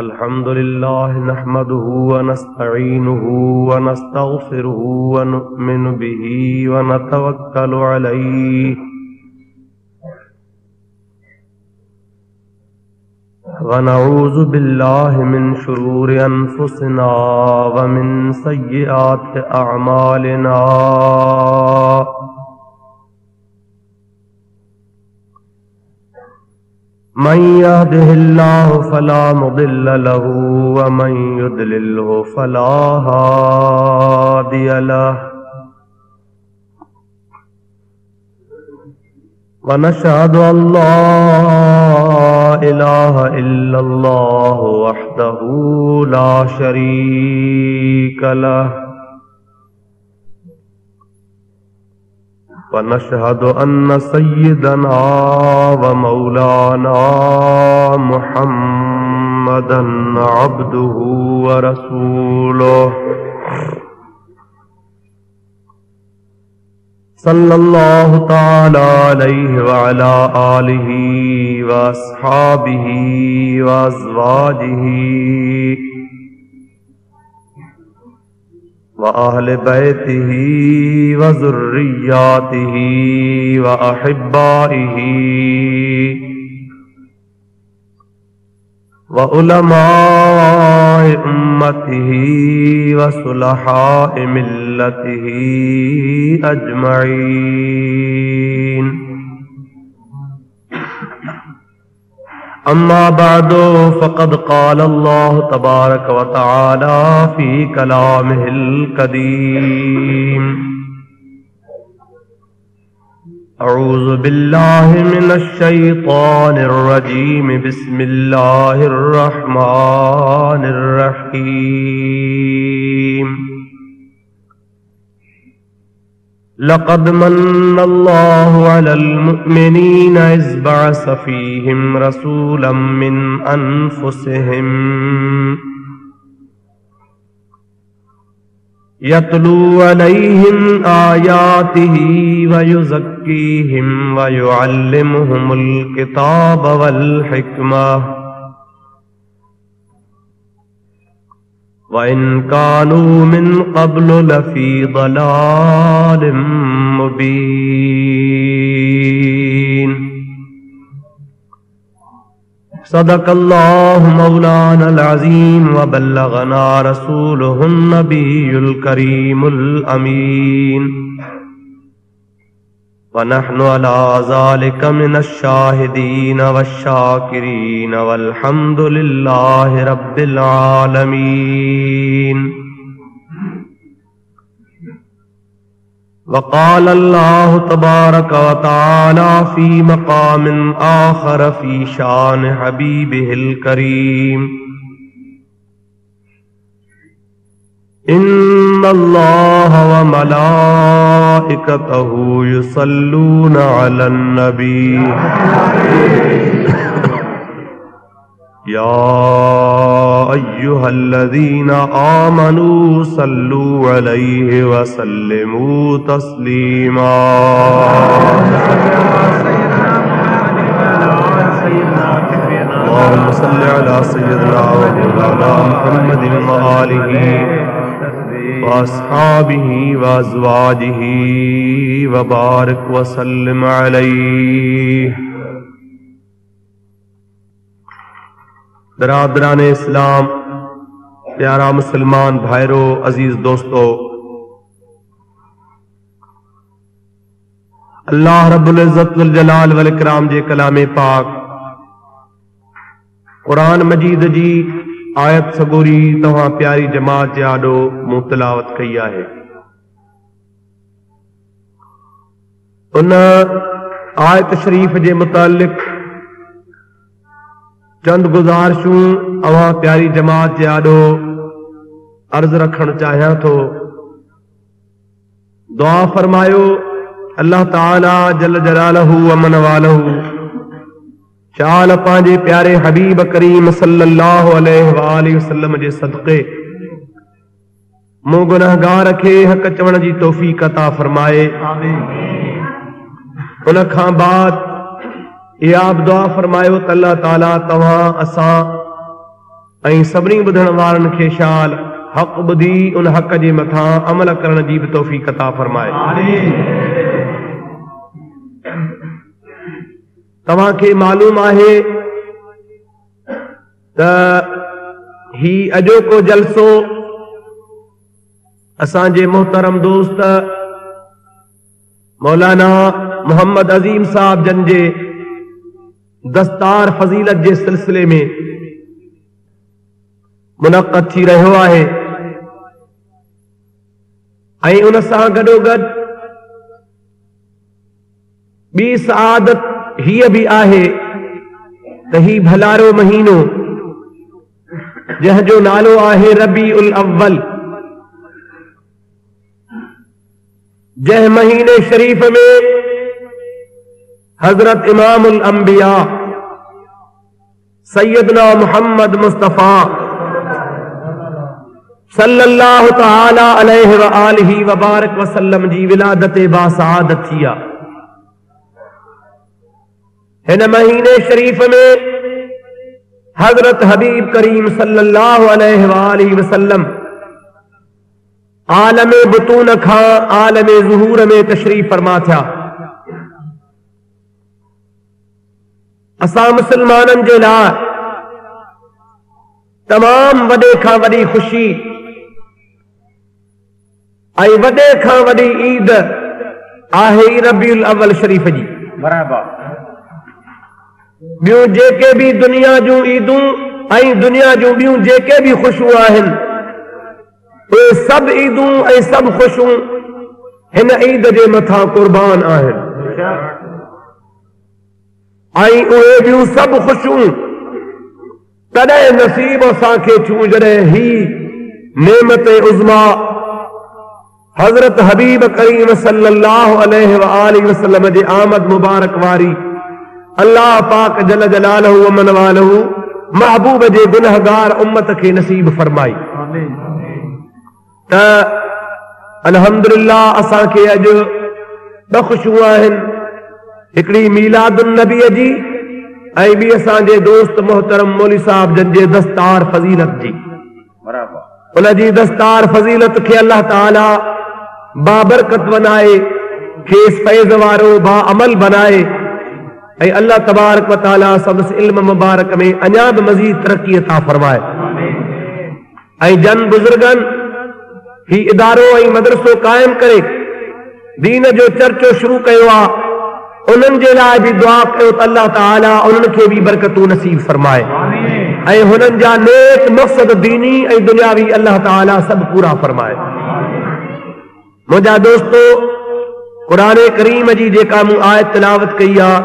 अल्हम्दुलिल्लाह नहमदुहु व नस्तईनुहु व नस्तगफिरुहु व नु'मिनु बिही व नतवक्कलु अलैहि व नऊज़ु बिल्लाहि मिन शुरूरि अनफुसिना व मिन सय्यिआति अअमालिना। मन यहदिहिल्लाहु फला मुदिल्ल लहु व मन युद्लिल्हु फला हादिय लहु। व नशहदु अल्ला इलाहा इल्लल्लाहु वहदहु ला शरीक लहु व नशहदु अन्न सय्यदना व मौलाना मुहम्मदन अब्दुहु व रसूलुहु सल्लल्लाहु ताला अलैहि व अला आलिहि व अस्हाबिहि व अज़वाजिहि व अहले बैतिही व ज़ुर्रिय्यातिही व अहिब्बाइही व उलमाए उम्मतिही व सुलहाए मिल्लतिही अजमईन। अम्मा बादो फ़क़द क़ाल अल्लाहु तबारक व तआला फ़ी कलामिहिल क़दीम। अऊज़ु बिल्लाहि मिनश शैतानिर रजीम। बिस्मिल्लाहिर रहमानिर रहीम। लक़द मन्नल्लाहु अलल मुअ्मिनीना इज़ बअस फ़ीहिम रसूलन मिन अनफुसिहिम यतलू अलैहिम आयातिही व युज़क्कीहिम व युअल्लिमुहुमुल किताब वल हिकमह व इन कानू मिन क़ब्लु लफ़ी ज़लालिम मुबीन। सदक़ल्लाहु मौलानल अज़ीम व बल्लगना रसूलुहुन नबियुल करीमुल अमीन व नहनु अला ज़ालिका मिनश शाहिदीन वश्शाकिरीन वल्हम्दुलिल्लाहि रब्बिल आलमीन। वक़ाल अल्लाहु तबारक व तआला फ़ी मक़ामिन आख़र फ़ी शान हबीबिहिल करीम। इन्नल्लाहा व मलाइकतहु युसल्लूना अलन नबी या अय्युहल्लज़ीना आमनू सल्लू अलैहि व सल्लिमू तस्लीमा। अल्लाहुम्मा सल्लि अला सय्यिदिना व मौलाना मुहम्मदिन व आलिहि व अस्हाबिहि व अज़वाजिहि व बारिक व सल्लिम अलैहि। बिरादरान इस्लाम, प्यारा मुसलमान भाईरो, अजीज दोस्तों, अल्लाह रब्बुल इज़्ज़त वल जलाल वल इकराम जे कलामे पाक कुरान मजीद जी आयत सगोरी तव्हां प्यारी जमात जे आॾो मूं तिलावत कई आहे। उन आयत शरीफ जे मुतालिक चंद गुज़ारिशूं अवां प्यारी जमात जे आॾो अर्ज़ रखण चाहियां थो। दुआ फरमायो अल्लाह ताला जल जलालहू व मन वालहू शान पंहिंजे प्यारे हबीब करीम सल्लल्लाहु अलैहि वालैहि वसल्लम जे सदक़े मूं गुनहगार खे हक़ चवण जी तौफ़ीक़ अता फरमाए। उन खां बाद इहा दुआ फरमायो त अल्लाह ताला तव्हां असां ऐं सभिनी ॿुधण वारनि खे शाल हक़ ॿुधी उन हक़ जे मथां अमल करण जी बि तौफ़ीक़ अता फरमाए। तव्हांखे मालूम आहे त ही अॼोको जलसो असांजे मोहतरम दोस्त मौलाना मोहम्मद अजीम साहब जन जे दस्तार फज़ीलत जे सिलसिले में मुनक़द थी रहियो आहे ऐं उन सां गॾोगॾु ॿी सआदत हीअ बि आहे त ही भलारो महीनो जंहिंजो नालो आहे रबीउल अव्वल, जंहिं महीने शरीफ में हजरत इमामुल अंबिया सैयदना मोहम्मद मुस्तफा सल्लल्लाहु तआला अलैहि व आलिहि व बारक वसल्लम जी विलादत बासआदत थी आहे। हिन महीने शरीफ में हजरत हबीब करीम सल्लल्लाहु अलैहि व आलिहि वसल्लम आलम बुतून खां आलम ज़ुहूर में तशरीफ फरमा थिया। असां मुसलमाननि जे लाइ तमाम वॾे खां वॾी ख़ुशी ऐं वॾे खां वॾी ईद आहे रबीउल अव्वल शरीफ जी। बराबर ॿियूं जेके बि दुनिया जूं ईदूं ऐं दुनिया जूं ॿियूं जेके बि ख़ुशियूं आहिनि उहे सभु ईदूं ऐं सभु ख़ुशियूं हिन ईद जे मथां कुर्बान आहिनि ऐं उहे ॿियूं सभु ख़ुशियूं तॾहिं नसीब असांखे थियूं जॾहिं ही नेमत उज़मा हजरत हबीब करीम सल्लल्लाहु अलैहि व आलिहि वसल्लम जे आमद मुबारक वारी अल्लाह पाक जल जलालहु व मन वालहु महबूब जे गुनहगार उम्मत के नसीब फरमाई। त अल्हम्दुलिल्लाह असांखे अॼु ॿ ख़ुशियूं आहिनि, हिकिड़ी मीलादुन नबी जी ऐं ॿी असांजे दोस्त मोहतरम मौली साहब जन जे दस्तार फज़ीलत जी। उन जी दस्तार फज़ीलत खे अल्लाह ताला बाबरकत बनाए, खेस फैज़ वारो बा अमल बनाए ऐं अल्लाह तबारक व तआला संदसि इल्म मुबारक में अञा बि मज़ीद तरक्की अता फरमाए ऐं जन बुजुर्गन ही इदारो ऐं मदरसो कायम करे दीन जो चर्चो शुरू कयो आहे। उन्हनि जे लाइ बि दुआ कयो त अल्लाह ताला उन्हनि खे बि बरकतूं नसीब फरमाए ऐं हुननि जा नेक मक़सद दीनी ऐं दुनियावी अल्लाह ताला सभु पूरा फरमाए। मुंहिंजा दोस्तो, क़ुरान करीम जी जेका मूं आयत तिलावत कई आहे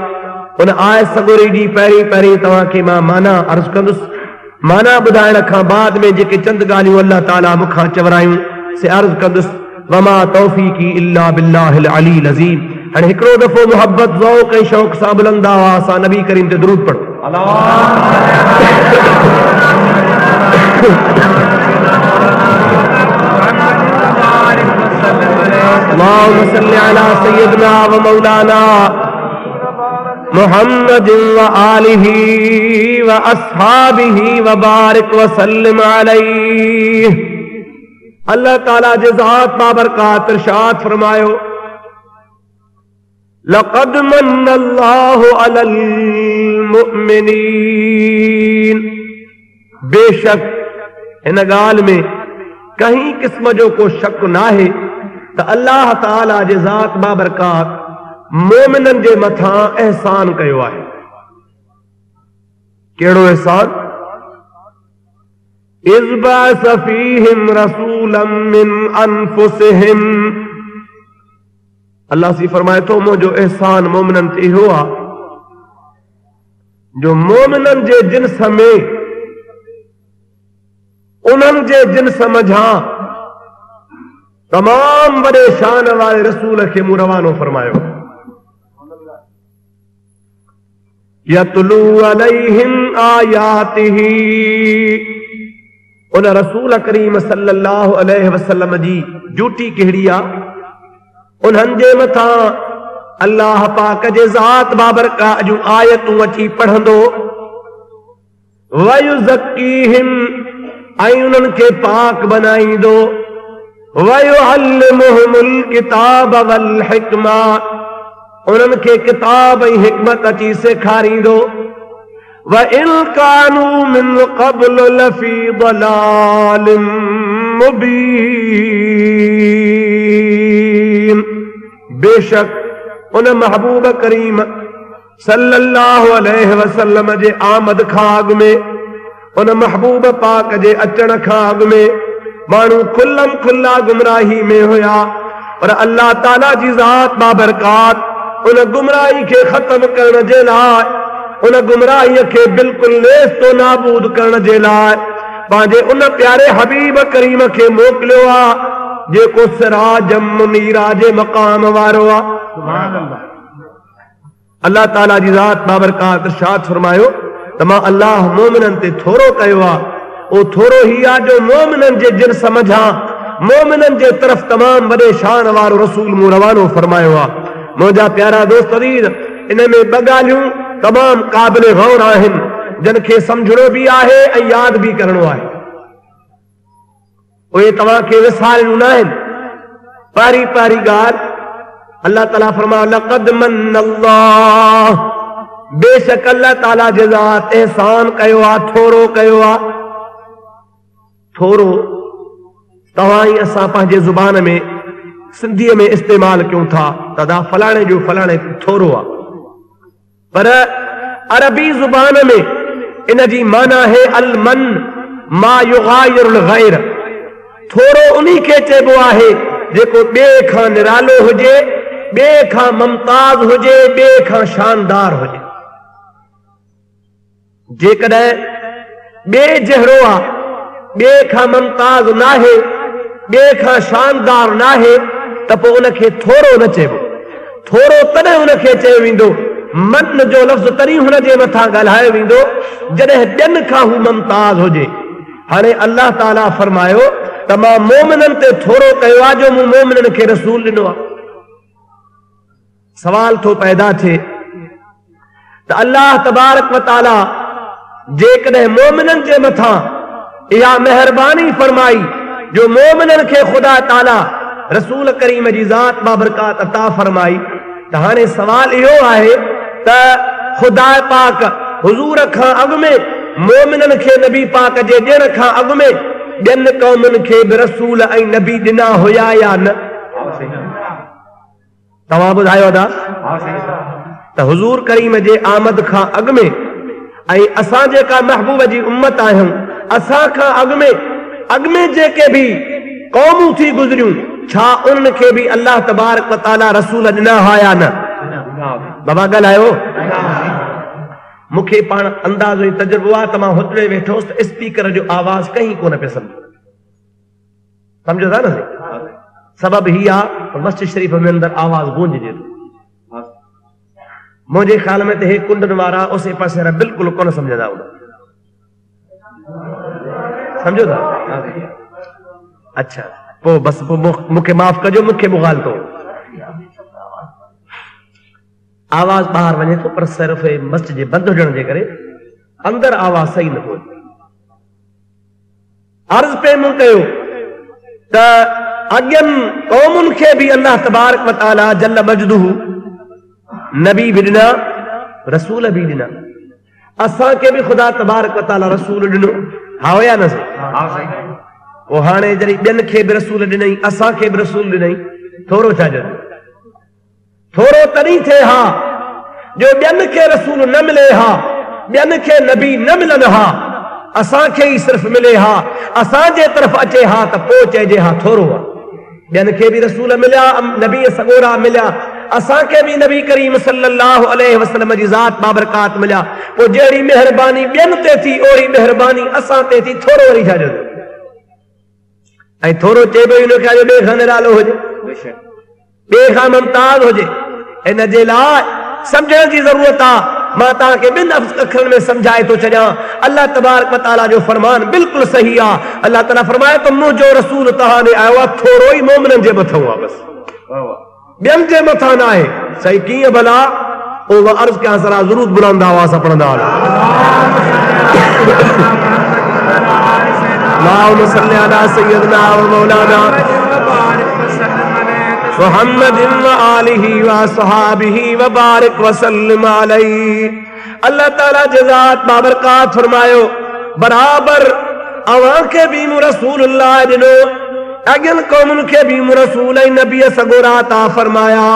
उन आयत सगोरी जी पहिरीं तव्हांखे मां माना अर्ज़ कंदुसि। माना ॿुधाइण खां बाद में जेके चंद ॻाल्हियूं अल्लाह ताला मूंखां चवरायूं से अर्ज़ कंदुसि। वमा तौफ़ीक़ी इल्ला बिल्लाहिल अलील अज़ीम। हाणे हिकिड़ो दफ़ो मोहब्बत ज़ौक़ ऐं शौक़ सां बुलंद आवाज़ सां नबी करीम ते दुरूद पढ़ो। अल्लाहुम्मा सल्लि अला सय्यिदना व मौलाना मुहम्मद व आलिहि व अस्हाबिहि व बारिक व सल्लिम अलैहि। अल्लाह ताला जे ज़ात बाबरकात इरशाद फरमायो, लक़द मन्नल्लाहु अलल मुअमिनीन। बेशक हिन ॻाल्हि में कहीं क़िस्म जो को शक नाहे त अल्लाह ताला जे ज़ात बाबरकात मोमिननि जे मथां एहसान कयो आहे। कहिड़ो एहसान? इज़ बअस फ़ीहिम रसूलन मिन अनफुसिहिम। अल्लाह सी फरमाए थो मुंहिंजो एहसान मोमिननि ते इहो आहे जो मोमिननि जे जिन्स में उन्हनि जे जिन्स मझां तमाम वॾे शान वारे रसूल खे मूं रवानो फरमायो। यतलू अलैहिम आयातिही। उन रसूल करीम सल्लल्लाहु अलैहि वसल्लम जी ड्यूटी कहिड़ी आहे? उन्हनि जे मथां अल्लाह पाक जे ज़ात बाबरकात जूं आयतूं अची पढ़ंदो, वयुज़क्कीहिम ऐं उन्हनि खे पाक बनाईंदो, वयुअल्लिमुहुमुल किताब वल हिकमा उन्हनि खे किताब ऐं हिकमत अची सेखारींदो, व इन कानू मिन क़ब्ल लफ़ी ज़लालिम मुबीन। बेशक उन महबूब करीम सल्लल्लाहु अलैहि वसल्लम जे आमद खां अॻु में, उन महबूब पाक जे अचण खां अॻु में माण्हू खुल्लम खुल्ला गुमराही में हुया, पर अल्लाह ताला जी ज़ात बाबरकात उन गुमराही खे ख़त्म करण जे लाइ, उन गुमराहीअ खे बिल्कुलु नेस्तो नाबूद करण जे लाइ पंहिंजे उन प्यारे हबीब करीम खे मोकिलियो आहे जेको सिराज मुनीरा जे मक़ाम वारो आहे। अल्लाह ताला जी ज़ात बाबरकात इरशाद फरमायो त मां अल्लाह मोमिननि ते थोरो कयो आहे, ओ थोरो ही आहे जो मोमिननि जे जिन समझां, मोमिननि जे तरफ़ तमामु वॾे शान वारो रसूल मूं रवानो फरमायो आहे। मुंहिंजा प्यारा दोस्त अज़ीज़, इन में ॿ ॻाल्हियूं तमामु क़ाबिल गौर आहिनि जिन खे समझणो बि आहे ऐं यादि बि करणो आहे। उहे तव्हांखे विसारणियूं न आहिनि। पहिरीं पहिरीं ॻाल्हि अल्लाह ताला फरमायो लक़द मन्नल्लाह, बेशक अल्लाह ताला जे ज़ात एहसान कयो आहे, थोरो कयो आहे। थोरो तव्हां ई असां पंहिंजे ज़ुबान में सिंधीअ में इस्तेमाल कयूं था तदा फलाणे जो फलाणे थोरो आहे, पर अरबी ज़ुबान में इन जी माना है अल मन मा युगायिरुल गैर। थोरो उन्ही खे चइबो आहे जेको ॿिए खां निरालो हुजे, ॿिए खां मुमताज़ हुजे, ॿिए खां शानदार हुजे। जेकॾहिं ॿिए जहिड़ो आहे, ॿिए खां मुमताज़ नाहे, ॿिए खां शानदार नाहे, त पोइ उनखे थोरो न चइबो। थोरो तॾहिं उनखे चयो वेंदो, मन जो लफ़्ज़ तॾहिं हुन जे मथां ॻाल्हायो वेंदो जॾहिं ॿियनि खां हू मुमताज़ हुजे। हाणे अल्लाह ताला फरमायो त मां मोमिननि ते थोरो कयो आहे जो मूं मोमिननि खे रसूल ॾिनो आहे। सवाल थो पैदा थिए त अल्लाह तबारक व ताला जेकॾहिं मोमिननि जे मथां इहा महिरबानी फरमाई जो मोमिननि खे ख़ुदा ताला रसूल करीम जी ज़ात बाबरकात अता फरमाई, त हाणे सवाल इहो आहे त ख़ुदा पाक हुज़ूर खां अॻु में मोमिननि खे नबी पाक जे ॾियण खां अॻु में ॿियनि क़ौमुनि खे बि रसूल ऐं नबी ॾिना हुया या न? तव्हां ॿुधायो था त हुज़ूर करीम जे आमद खां अॻु में ऐं असां जेका महबूब जी उम्मत आहियूं, असां खां अॻु में जेके बि क़ौमूं थी गुज़रियूं, छा उन्हनि खे बि अल्लाह तबारक व ताला रसूल ॾिना हुआ या न? बाबा ॻाल्हायो। मूंखे पाण अंदाज़ो ऐं तजुर्बो आहे त मां हुते वेठोसि त स्पीकर जो आवाज़ कहीं कोन पियो सम्झो था न? सबब ही आहे मस्जिद शरीफ़ में अंदर आवाज़ गूंजजे थो। मुंहिंजे ख्याल में त हे कुंडनि वारा उसे पासे वारा बिल्कुलु कोन सम्झंदा हूंदा, सम्झो था? अच्छा, पोइ बसि मूंखे माफ़ कजो, मूंखे मुग़ाल थो आवाज़ ॿाहिरि वञे थो, पर सिर्फ़ मस्जिद जे बंदि हुजण जे करे अंदर आवाज़ सही न थो। अर्ज़ पे मूं कयो त अॻियनि क़ौमुनि खे बि अल्लाह तबारक व ताला जल मजदूहु नबी बि ॾिना, रसूल बि ॾिना। असांखे बि ख़ुदा तबारक व ताला रसूल ॾिनो, हा या न? पोइ हाणे जॾहिं ॿियनि खे बि रसूल ॾिनई, असांखे बि रसूल ॾिनई, थोरो छा जो? थोरो तॾहिं थिए हा जो ॿियनि खे रसूल न मिले हा, ॿियनि खे नबी न मिलनि हा, असांखे ई सिर्फ़ मिले हा, असांजे तरफ़ अचे हा त पोइ चइजे हा थोरो आहे। ॿियनि खे बि रसूल मिलिया, नबी सॻोरा मिलिया, असांखे बि नबी करीम सल्लल्लाहु अलैहि वसल्लम जी ज़ात बाबरकात मिलिया। पोइ जहिड़ी महिरबानी ॿियनि ते थी, ओड़ी महिरबानी असां ते थी, थोरो वरी छा जो? ऐं थोरो चइबो ई न ॿिए खां निरालो हुजे, ॿिए खां मुमताज़ हुजे। इन जे लाइ समझण जी ज़रूरत आहे। मां तव्हांखे ॿिनि अखरनि में समझाए थो छॾियां, अल्लाह तबारक व ताला जो फरमान बिल्कुलु सही आहे। अल्लाह ताला फरमाए त मुंहिंजो रसूल तव्हां ॾे आयो आहे, थोरो ई मोमिननि जे मथां आहे, बसि ॿियनि जे मथां न आहे। सही कीअं भला? उहो अर्ज़ कयां, ज़रा ज़रूर बुलंद आवाज़ सां पढ़ंदा। अल्लाहुम्मा सल्ली अला सय्यिदिना व मौलाना मुहम्मदिन व आलिहि व अस्हाबिहि व बारिक व सल्लिम अलैहि। अल्लाह ताला जज़ात बाबरकात फरमायो बराबर अवां के भी रसूलुल्लाह दिनो अगन कौमन के भी रसूल नबी सगोरा ता फरमाया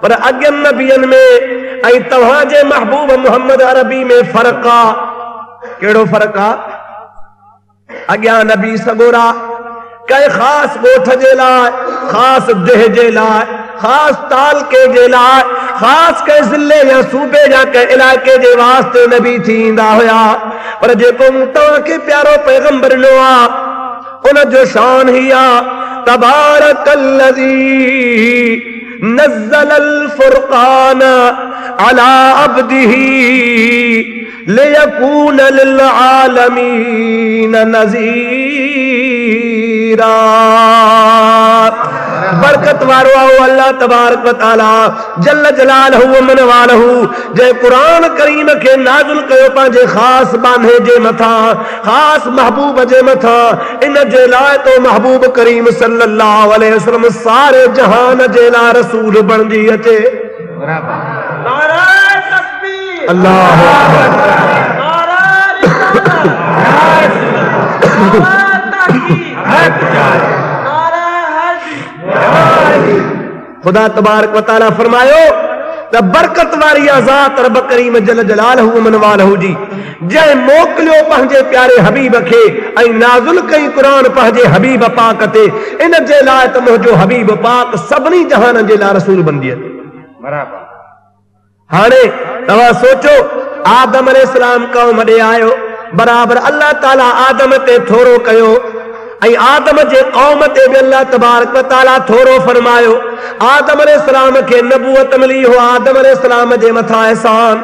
पर अगन नबियन में ऐ तव्हांजे महबूब मोहम्मद अरबी में फर्का केड़ो फर्का अग्या नबी सगोरा कई खास गोठ जे लाइ खास देह जे लाइ खास तालके जे लाइ खास के जिले या सूबे या के इलाके जे वास्ते नबी थींदा हुया पर जेको तव्हांखे प्यारो पैगंबर ॾिनो आ उन जो शान ही आ तबारकल्लज़ी नज़्ज़ल अल-फ़ुरक़ान अला अब्दिही लियकून लिल आलमीन नज़ीरा। बरकत वारो आओ अल्लाह तबारक व तआला जल्ल जलालहु व मन वालहु जे कुरान करीम के नाज़िल कयो पंहिंजे खास बांधे जे मथा खास महबूब जे मथा इन जे लाइ तो महबूब करीम सल्लल्लाहु अलैहि वसल्लम सारे जहान जे लाइ रसूल बणजी अचे। नारा तकबीर अल्लाहु अकबर खुदा तबारक व तआला फरमायो त बरकत वारी ज़ात रब करीम जल जलालहु मन वालहु जी जंहिं मोकिलियो पंहिंजे प्यारे हबीब खे ऐं नाज़िल कई क़ुरान पंहिंजे हबीब पाक ते इन जे लाइ त मुंहिंजो हबीब पाक सभिनी जहान जे लाइ रसूल बणजी अचे। बराबर हाणे तव्हां सोचो आदम अलैहिस्सलाम क़ौम ॾे आयो बराबर अल्लाह ताला आदम ते थोरो कयो ऐं आदम जे क़ौम ते भी अल्लाह तबारक व तआला थोरो फरमायो। आदम अलैहिस्सलाम के नबूवत मिली हो आदम अलैहिस्सलाम जे मथा एहसान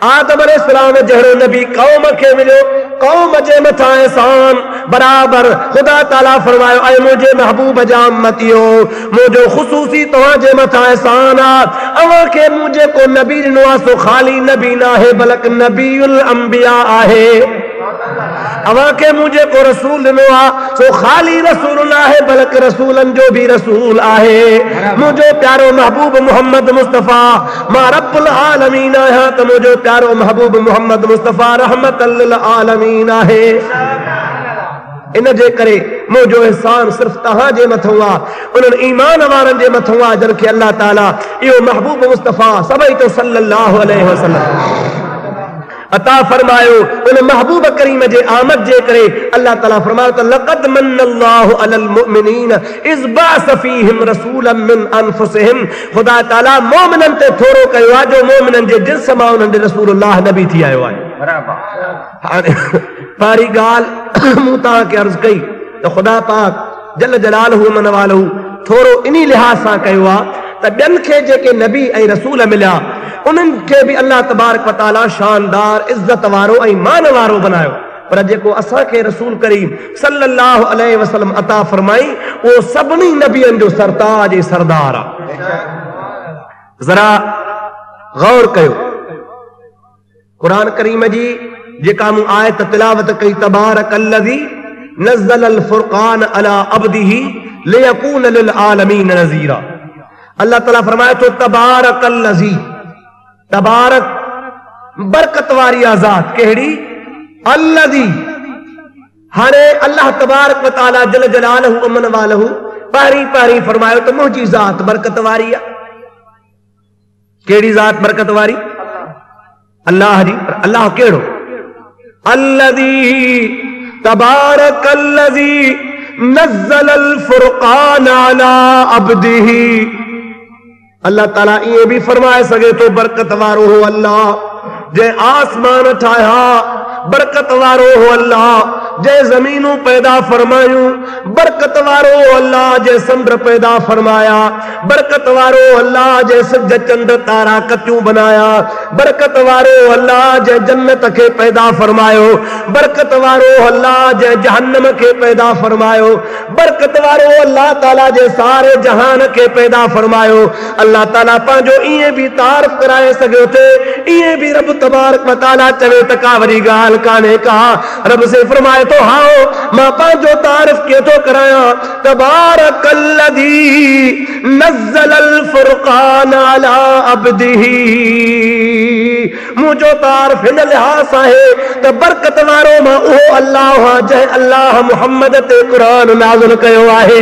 आदम अलैहिस्सलाम जहिड़ो नबी क़ौम के मिलियो क़ौम जे मथा एहसान बराबर खुदा ताला फरमायो ऐ मुंहिंजे महबूब जा उम्मतियो मुंहिंजो ख़ुसूसी तव्हां जे मथा एहसान आ अवां खे मूं जेको नबी ॾिनो आहे सो ख़ाली नबी न आहे बल्कि नबीउल अंबिया आहे। अवां के मुझे को रसूल ॾिनो आहे सो ख़ाली रसूल न आहे बल्कि रसूलन जो भी रसूल आहे। मुझो प्यारो महबूब मोहम्मद मुस्तफ़ा मां रब्बुल आलमीन आहियां त मुझो प्यारो महबूब मोहम्मद मुस्तफ़ा रहमतल लिल आलमीन आहे। इन जे करे मुझो एहसान सिर्फ तहां जे मथों आ उन ईमान वारन जे मथों आ जन के अल्लाह ताला इहो महबूब मुस्तफ़ा सभई तो सल्लल्लाहु अलैहि वसल्लम अता फरमायो उन महबूब करीम जे आमद जे करे अल्लाह ताला फरमायो त लक़द मन्नल्लाहु अलल मुमिनीन इज़ बअस फीहिम रसूलन मिन अनफुसिहिम खुदा ताला मोमिनन ते थोरो कयो आहे जो मोमिनन जे जिन्स मां उन्हनि रसूलुल्लाह नबी थी आयो आहे। बराबर हाणे पारी ॻाल्हि मूं तव्हांखे अर्ज़ कई त खुदा पाक जल जलालहु मन वालहु थोरो इन्ही लिहाज़ सां कयो आहे त ॿियनि खे जेके नबी ऐं रसूल मिलिया उन्हनि खे भी अल्लाह तबारक व तआला शानदार इज्जत वारो ऐं मान वारो बनायो पर जेको असां खे रसूल करीम सल्लल्लाहु अलैहि वसल्लम अता फरमाई वो सभिनी नबियनि जो सरताज ऐं सरदार आहे। जरा गौर कयो कुरान करीम जी जेका मूं आयत तिलावत कई तबारकल्लज़ी नज़्ज़ल अल-फ़ुरक़ान अला अब्दिही लियकून लिल आलमीन नज़ीरा। अल्लाह ताला फरमाए तो तबारकल्लज़ी तबारक बरकत वारी आजाद केड़ी अल्लज़ी हाणे अल्लाह तबारक व तआला जल जलालहु अमन वालहु पहिरीं पहिरीं फरमायो त मुंहिंजी ज़ात बरकत वारी आहे। केड़ी ज़ात बरकत वारी अल्लाह जी। अल्लाह केड़ो अल्लज़ी तबारकल्लज़ी नज़्ज़ल अल-फ़ुरक़ान अला अब्दिही। अल्लाह ताला ये भी फरमाए सके तो बरकत वारो हो अल्लाह जे आसमान ठाया बरकत वारो हो अल्लाह जे ज़मीनूं पैदा फरमायूं, बरकत वारो अल्लाह जे समुंड पैदा फरमाया, बरकत वारो अल्लाह जे सिज चंड तारा कतियूं बनाया, बरकत वारो अल्लाह जे जन्नत के पैदा फरमायो, बरकत वारो अल्लाह जे जहन्नम के पैदा फरमायो, बरकत वारो अल्लाह ताला जे सारे जहान के पैदा फरमायो। अल्लाह ताला पंहिंजो ईअं भी तारीफ़ कराए सघियो थे, ईअं भी रब तबारक व तआला चवे त का वरी ॻाल्हि कान्हे का। रब से फरमाए तो हाओ मां पंहिंजो तारीफ़ के तो करायां, तबारकल्लज़ी नज़्ज़लल फुरक़ान अला अब्दिही। मुझो तारीफ़ हिन लिहाज़ आहे त बरकत वारो मां उहो अल्लाह जंहिं अल्लाह मुहम्मद ते क़ुरान नाज़िल कयो आहे।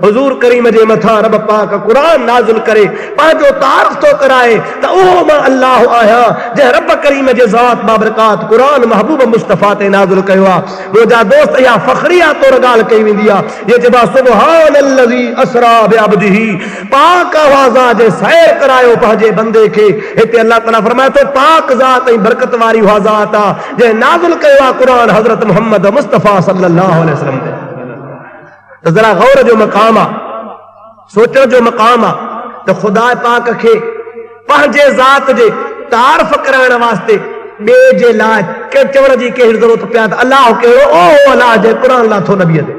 हुजूर करीम जे मथा रब पाक कुरान नाज़िल करे पंहिंजो तारीफ़ तो कराए त उहो मां अल्लाह आहियां जंहिं रब करीम जे ज़ात बाबरकात कुरान महबूब मुस्तफ़ा ते नाज़िल कयो आहे। मुंहिंजा दोस्त इहा फ़ख़्रिया तौर ॻाल्हि कई वेंदी आहे, ये चइबो आहे सुब्हानल्लज़ी असरा बिअब्दिही, पाक आवाज़ा जे सैर करायो पंहिंजे बंदे खे। हिते अल्लाह ताला फरमाए थो पाक ज़ात ऐं बरकत वारी उहा ज़ात आहे जंहिं नाज़िल कयो आहे कुरान हज़रत मुहम्मद मुस्तफ़ा सल्लल्लाहु अलैहि वसल्लम ते। तो जरा गौर जो मकाम आ, सोचण जो मकाम आ तो खुदा पाक के पंहिंजे ज़ात जे तारीफ़ कराइण वास्ते बे जे लाइ के चवण जी कहिड़ी ज़रूरत पिया त अल्लाह कहिड़ो ओ अल्लाह जे क़ुरान लाथो नबीअ ते।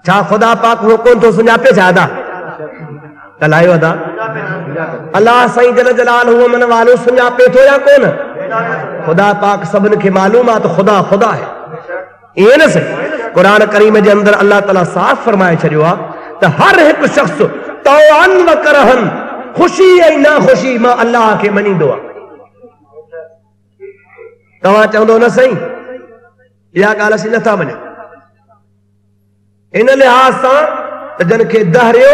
छा खुदा पाक उहो कोन थो सुञापे छा अदा ॻाल्हायो अदा? अल्लाह साईं जल जलाल हुओ मन वालो सुञापे थो या कोन? खुदा पाक सभिनि खे मालूम आहे त खुदा खुदा है। इहे न सही कुरान करीम जे अंदर अल्लाह ताला साफ़ फरमाए छॾियो आहे त हर हिकु शख़्स तौअन व करहन, ख़ुशी ऐं ना ख़ुशी मां अल्लाह खे मञींदो आहे। तव्हां चवंदो न सही इहा ॻाल्हि असीं नथा मञूं, इन लिहाज़ सां त जिन खे दहरियो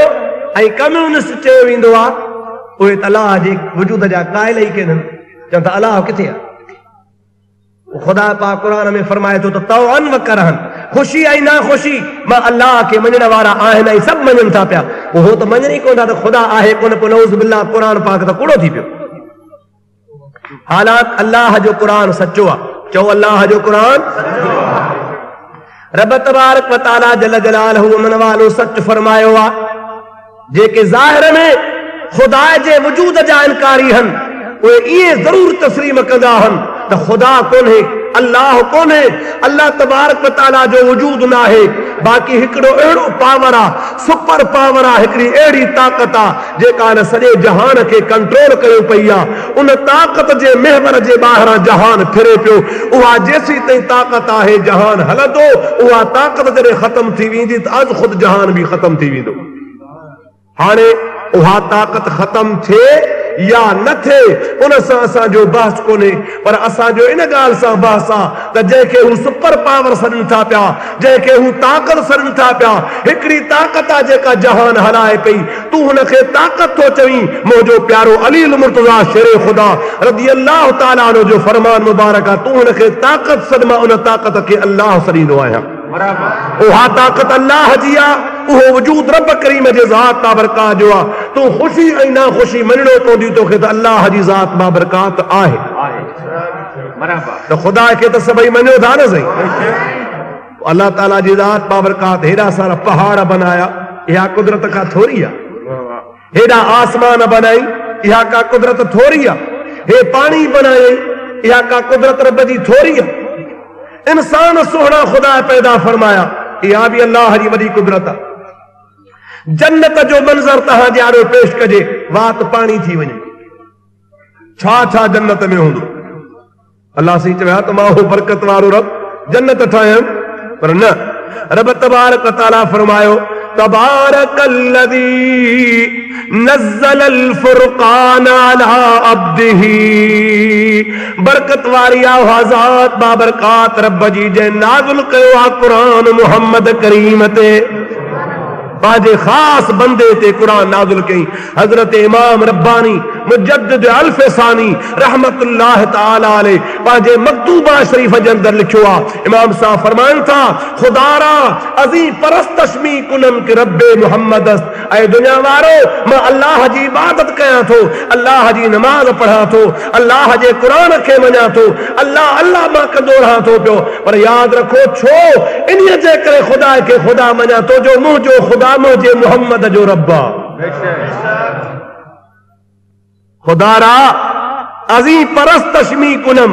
ऐं कम्यूनिस्ट चयो वेंदो आहे उहे त अल्लाह जे वजूद जा क़ाइल ई कोन्हनि, चवनि था अल्लाह किथे आहे। खुदा पाक कुरान में फरमाए थो त तौअन व करहन, ख़ुशी ऐं ना ख़ुशी मां अल्लाह के मञण वारा आहिनि ऐं सभु मञनि था पिया। उहो त मञनि ई कोन था त ख़ुदा आहे कोन, पोइ नऊज़ बिल्लाह कुरान पाक त कूड़ो थी पियो। हालात अल्लाह जो कुरान सचो आहे, चओ अल्लाह जो कुरान। रब तबारक व तआला जल जलालहू मन वालो सच फरमायो आहे। जेके ज़ाहिर में खुदा जे वजूद जा इनकारी आहिनि उहे ईअं ज़रूर तस्लीम कंदा आहिनि त खुदा कोन्हे, अल्लाह कोन्हे, अल्लाह तबारक व तआला जो वजूद न आहे। बाक़ी हिकिड़ो अहिड़ो पावर आहे, सुपर पावर आहे, हिकिड़ी अहिड़ी ताक़त आहे जेका न सॼे जहान खे कंट्रोल कयो पई आहे। उन ताक़त जे महवर जे ॿाहिरां जहान फिरे पियो। उहा जेसीं ताईं ताक़त आहे जहान हलंदो, उहा ताक़त जॾहिं ख़तम थी वेंदी त अॼु ख़ुदि जहान बि ख़तम थी वेंदो। हाणे उहा ताक़त ख़तम थिए या न थिए उन सां असांजो बहस कोन्हे, पर असांजो इन ॻाल्हि सां बहस आहे त जंहिंखे हू सुपर पावर सॾनि था पिया, जंहिंखे हू ताक़त सॾनि था पिया, हिकिड़ी ताक़त आहे जेका जहान हलाए पई, तूं हुनखे ताक़त थो चवीं। मुंहिंजो प्यारो अली मुर्तज़ा शेरे ख़ुदा रज़ी अल्लाह तआला अन्हु जो फरमान मुबारक आहे, तूं हुनखे ताक़त सॾ, मां उन ताक़त खे अल्लाह सॾींदो आहियां। उहा ताक़त अल्लाह जी आहे, उहो वजूद रब करीम जे ज़ात बाबरकात जो आहे। तूं ख़ुशी ऐं ना ख़ुशी मञणो पवंदी तोखे त अल्लाह जी ज़ात बाबरकात आहे। त ख़ुदा खे त सभई मञो था न सही। अल्लाह ताला जी ज़ात बाबरकात हेॾा सारा पहाड़ बनाया, इहा कुदरत का थोरी आहे। हेॾा आसमान बनाई, इहा का कुदरत थोरी आहे। हे पाणी बनाई, इहा का कुदरत रब जी थोरी आहे। इंसान सोहणा खुदा पैदा फरमाया, इहा भी अल्लाह जी वॾी कुदरत आहे। जन्नत जो मंज़र तहां जे आड़ो पेश कजे, वात पाणी थी वञे, छा छा जन्नत में हूंदो। अल्लाह सही चवे त मां हो बरकत वारो रब जन्नत ठाहियमि, पर न, रब तबारक तआला फरमायो तबारकल्लज़ी नज़्ज़लल फुरक़ान अला अब्दिही, बरकत वारी ज़ात बाबरकात रब जी जंहिं नाज़िल कयो आहे क़ुरान मुहम्मद करीम ते, पंहिंजे ख़ासि बंदे ते क़ुरान नाज़िल कई। हज़रत इमाम रब्बानी मुजद्दिद अल्फसानी रहमतुल्लाह ताला अलैहि पांजे मकतूबा शरीफ जे अंदर लिखियो आ। इमाम साहब फरमान था खुदारा अजी परस्तशमी कुनम के रब्बे मोहम्मद ऐ दुनिया वारो मां अल्लाह जी इबादत कया थो, अल्लाह जी नमाज पढ़ा थो, अल्लाह जे कुरान खे मञा थो, अल्लाह अल्लाह मां कंदो रहा थो पियो। पर याद रखो छो इन्हीअ जे करे खुदा के खुदा मञा थो जो मुंहिंजो खुदा मुंहिंजे मोहम्मद जो रब आ। खुदारा अजी परस्तशमी कुनम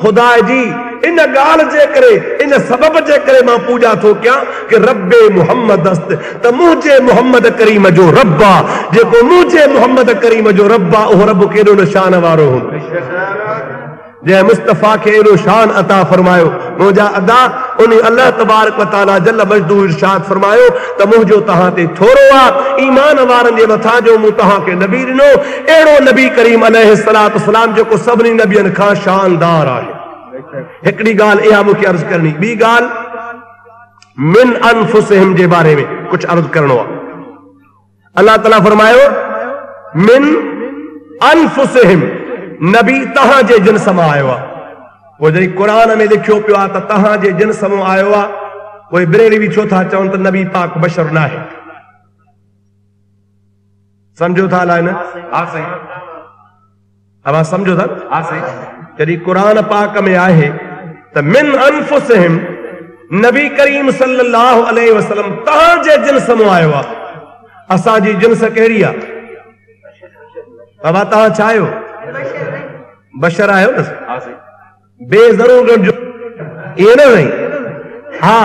खुदा जी इन गाल जे करे इन सबब जे करे मां पूजा थो क्या कि रब्बे मोहम्मद अस्त त मुझे मोहम्मद करीम जो रब्बा जेको मुझे मोहम्मद करीम जो रब्बा उहो रब केॾो निशान वारो हो जै मुस्तफा के एॾो शान अता फरमायो मुंहिंजा अदा उन अल्लाह तबारक व तआला जल मजदू इरशाद फरमायो त मुंहिंजो तहां ते थोरो आ ईमान वारनि जे मथां जो मूं तहां खे नबी ॾिनो अहिड़ो नबी करीम अलैहिस्सलातु वस्सलाम जेको सभिनी नबियनि खां शानदार आहे। हिकड़ी ॻाल्हि इहा मूंखे अर्ज़ करणी, ॿी ॻाल्हि मिन अनफुसिहिम जे बारे में कुझु अर्ज़ करणो आहे। अल्लाह ताला फरमायो मिन अनफुसिहिम नबी तहां जे जिन्स मां आयो आहे। पोइ जॾहिं क़ुरान में लिखियो पियो आहे त तहां जे जिन्स मां आयो आहे, पोइ बिरेली बि छो था चवनि त नबी पाक बशर न आहे। सम्झो था अलाए न? हा सही आवाज़ सम्झो था? हा सही। जॾहिं क़ुरान पाक में आहे त मिन अनफुसिहिम नबी करीम सल्लल्लाहु अलैहि वसल्लम तहां जे जिन्स मां आयो आहे। असांजी जिन्स कहिड़ी आहे? बाबा तहां छा आहियो? बशर आहियो न? बेज़रूर ये न नहीं हा